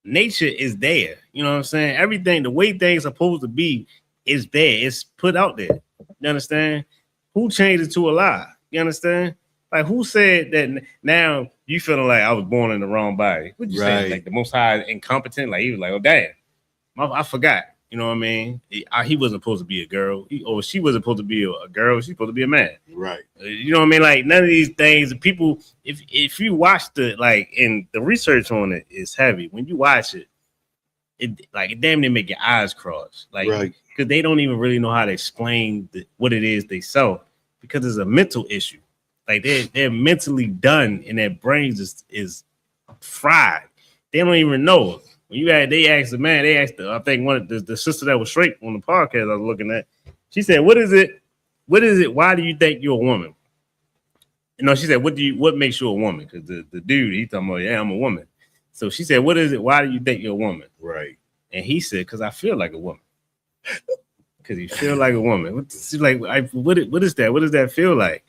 Nature is there. You know what I'm saying? Everything, the way things are supposed to be, is there. It's put out there. You understand? Who changed it to a lie? You understand? Like, who said that now you feeling like I was born in the wrong body? What you say? Like the Most High incompetent? Like, he was like, oh, damn. I forgot. You know what I mean? He wasn't supposed to be a girl. She wasn't supposed to be a girl. She's supposed to be a man. Right. You know what I mean? Like, none of these things, people, if you watch and the research on it is heavy. When you watch it, it damn near make your eyes cross. Like, because they don't even really know how to explain what it is they sell, because it's a mental issue. Like, they're mentally done, and their brains is fried. They don't even know. When they asked the man, I think one of the sister that was straight on the podcast I was looking at, she said, what is it? Why do you think you're a woman? You know, she said, what makes you a woman? Because the dude, he talking about, yeah, I'm a woman. So she said, what is it? Why do you think you're a woman? Right. And he said, because I feel like a woman. Because he feel like a woman. She's like, what is that? What does that feel like?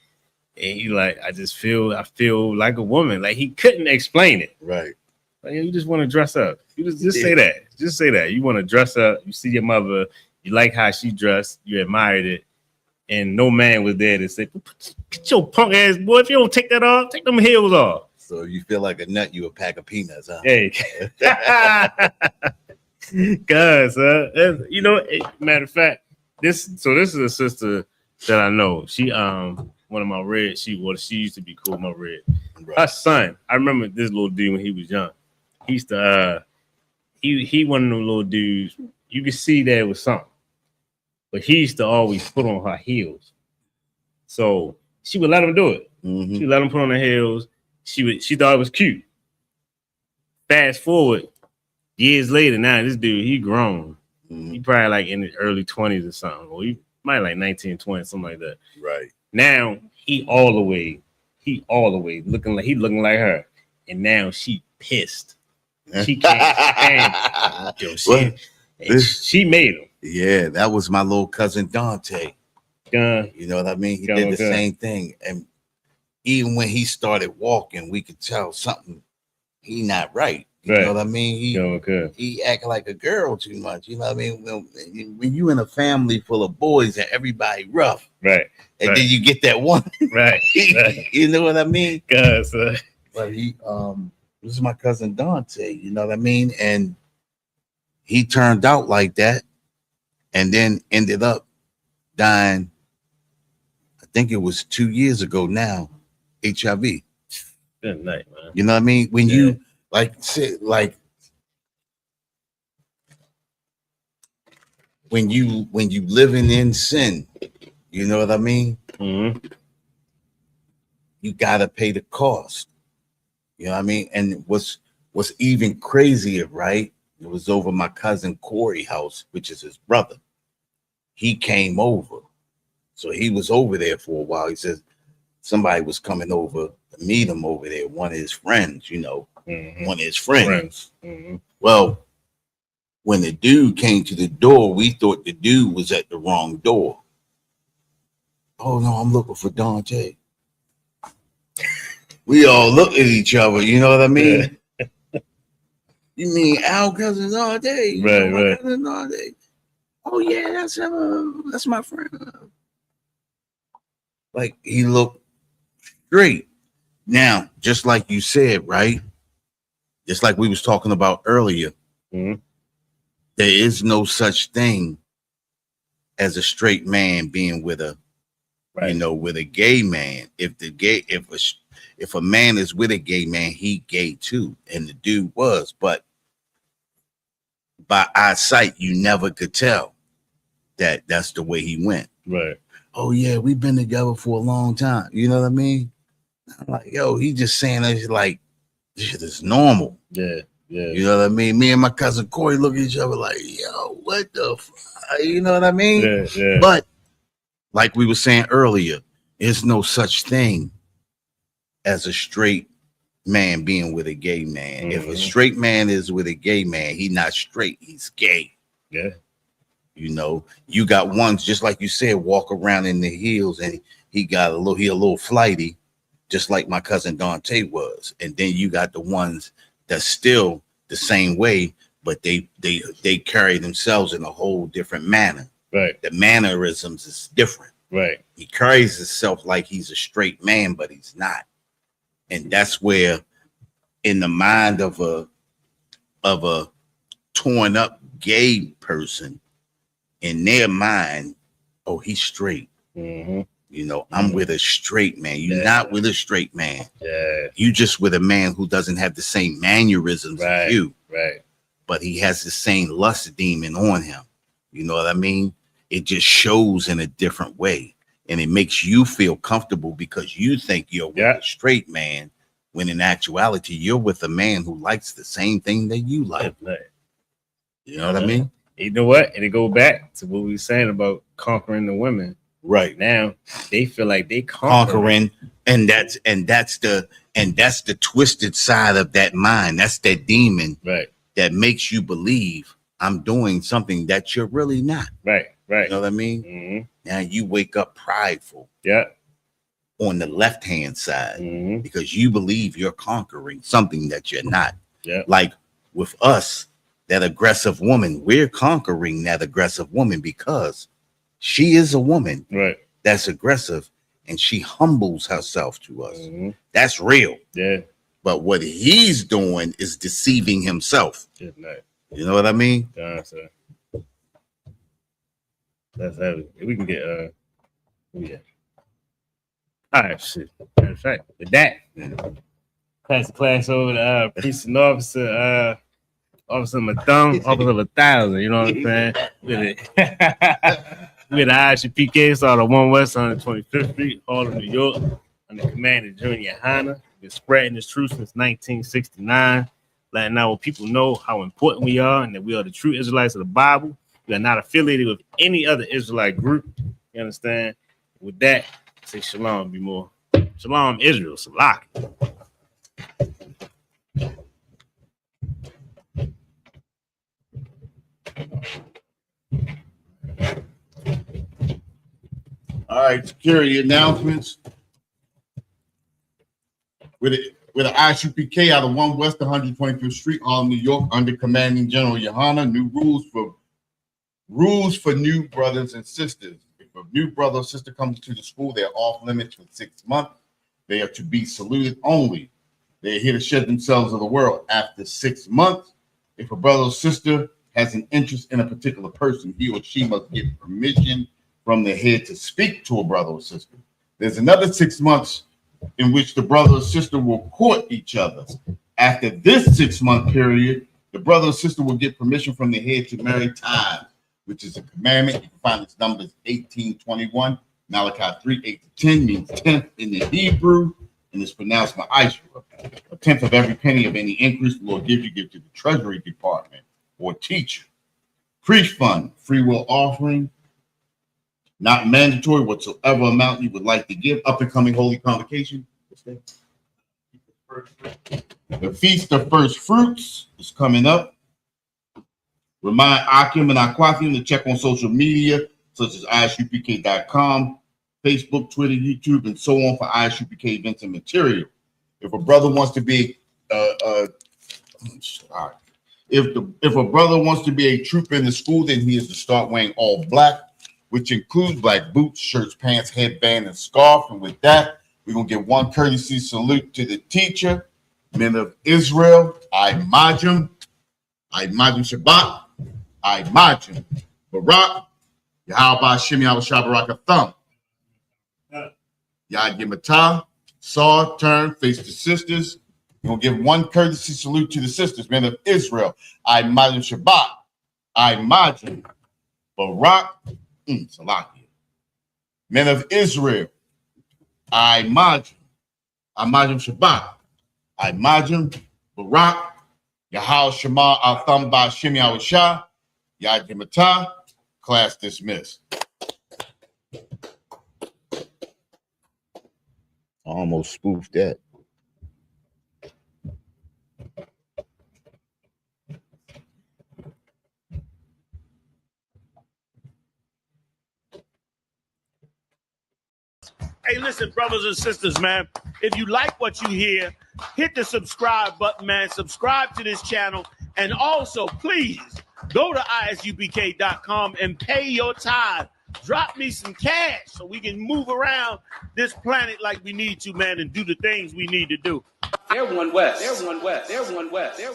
And he like, I feel like a woman. Like, he couldn't explain it. Right. Like, you just want to dress up. You just say that. Just say that. You want to dress up. You see your mother. You like how she dressed. You admired it. And no man was there to say, get your punk ass boy. If you don't take that off, take them heels off. So you feel like a nut, you a pack of peanuts, huh? Hey. Cause you know, matter of fact, this is a sister that I know. She one of my red, she used to be cool, my red. Right. Her son, I remember this little dude when he was young. He used to he one of them little dudes, you could see that it was something. But he used to always put on her heels. So she would let him do it. Mm-hmm. She would let him put on the heels. She thought it was cute. Fast forward, years later, now this dude, he grown. Mm-hmm. He probably like in his early 20s or something. Or he might like 19, 20, something like that. Right. Now he all the way looking like her. And now she pissed. She can't stand it. She made him. Yeah, that was my little cousin Dante. You know what I mean? He did the same thing. And even when he started walking, we could tell something he not right. You know what I mean? He acted like a girl too much. You know what I mean? When you in a family full of boys and everybody rough, right? And then you get that one, right? You know what I mean? But he this is my cousin Dante. You know what I mean? And he turned out like that, and then ended up dying. I think it was 2 years ago now. HIV. Good night, man. You know what I mean? When you when you living in sin, you know what I mean? Mm-hmm. You gotta pay the cost. You know what I mean? And what's even crazier, right? It was over my cousin Corey house, which is his brother. He came over. So he was over there for a while. He says somebody was coming over to meet him over there, one of his friends, you know, one of his friends. Mm-hmm. Well, when the dude came to the door, we thought the dude was at the wrong door. Oh no, I'm looking for Dante. We all looked at each other, you know what I mean? You mean Al cousin Dante? Right. Cousin Dante. Oh yeah, that's my friend. Like he looked straight. Now, just like you said, right? Just like we was talking about earlier, there is no such thing as a straight man being with a, you know, with a gay man. If a man is with a gay man, he gay too, and the dude was. But by eyesight, you never could tell that that's the way he went. Right. Oh yeah, we've been together for a long time. You know what I mean? I'm like, yo, he just saying that like shit is normal. Yeah. You know what I mean? Me and my cousin Corey look at each other like, yo, what the fuck? You know what I mean? Yeah. But like we were saying earlier, there's no such thing as a straight man being with a gay man. If a straight man is with a gay man, he's not straight, he's gay. Yeah. You know, you got ones just like you said, walk around in the heels, and he a little flighty, just like my cousin Dante was. And then you got the ones that's still the same way, but they carry themselves in a whole different manner. Right. The mannerisms is different. Right. He carries himself like he's a straight man, but he's not. And that's where, in the mind of a torn up gay person, in their mind, oh, he's straight. Mm-hmm. You know, I'm with a straight man. You're not with a straight man. Yeah. You just with a man who doesn't have the same mannerisms as you. Right. But he has the same lust demon on him. You know what I mean? It just shows in a different way. And it makes you feel comfortable because you think you're with a straight man, when in actuality, you're with a man who likes the same thing that you like. You know what I mean? You know what? And it go back to what we were saying about conquering the women. Right. Now they feel like they conquering, and that's the twisted side of that mind. That's that demon that makes you believe I'm doing something that you're really not. Right. You know what I mean? Now you wake up prideful. On the left-hand side, because you believe you're conquering something that you're not. Yeah. Like with us, that aggressive woman, we're conquering that aggressive woman because she is a woman Right. that's aggressive and she humbles herself to us. Mm-hmm. That's real. Yeah. But what he's doing is deceiving himself. Good night. You know what I mean? That's heavy. We can get yeah. All right, shit. Matter of fact, with that, pass the class over to Priest and Officer Officer Matham, Officer 1000, you know what I'm saying? With it. With the ISUPK, started on 1 West 125th Street, Harlem, New York, under command of Junior Hanna. Been spreading this truth since 1969, letting our people know how important we are and that we are the true Israelites of the Bible. We are not affiliated with any other Israelite group. You understand? With that, say shalom, be more. Shalom, Israel, Salak. All right, security announcements. With an ISUPK out of 1 West 125th Street, Harlem, New York, under commanding General Yohana. New rules for new brothers and sisters. If a new brother or sister comes to the school, they're off limits for 6 months. They are to be saluted only. They're here to shed themselves of the world. After 6 months, if a brother or sister has an interest in a particular person, he or she must get permission from the head to speak to a brother or sister. There's another 6 months in which the brother or sister will court each other. After this 6-month period, the brother or sister will get permission from the head to marry time, which is a commandment. You can find its numbers 18:21. Malachi 3:8-10 means 10th in the Hebrew, and it's pronounced ma'ashra. A tenth of every penny of any increase the Lord gives you, give to the Treasury Department or teacher. Preach fund, free will offering, not mandatory, whatsoever amount you would like to give. Up and coming Holy Convocation. The Feast of First Fruits is coming up. Remind Akim and Aquathium to check on social media, such as ISUPK.com, Facebook, Twitter, YouTube, and so on for ISUPK events and material. If a brother wants to be if a brother wants to be a trooper in the school, then he is to start wearing all black, which includes black boots, shirts, pants, headband, and scarf. And with that, we're going to give one courtesy salute to the teacher, men of Israel, I Majum Shabbat, I Majum Barak, Yahweh Shem Yahweh Shabarak Thumb, Yad Yematah, Saw, turn, face the sisters. We're going to give one courtesy salute to the sisters, men of Israel, I Majum Shabbat, I Majum Barak, Salakia. Men of Israel, I Majum Shabbat, I Majum Barak, Yahal Shema Al Thumb Ba Shem Yahweh Shah, Yad Yematah, class dismissed. I almost spoofed that. Hey, listen, brothers and sisters, man, if you like what you hear, hit the subscribe button, man. Subscribe to this channel. And also, please go to isupk.com and pay your tithe. Drop me some cash so we can move around this planet like we need to, man, and do the things we need to do. They're 1 West. They're 1 West. They're 1 West. They're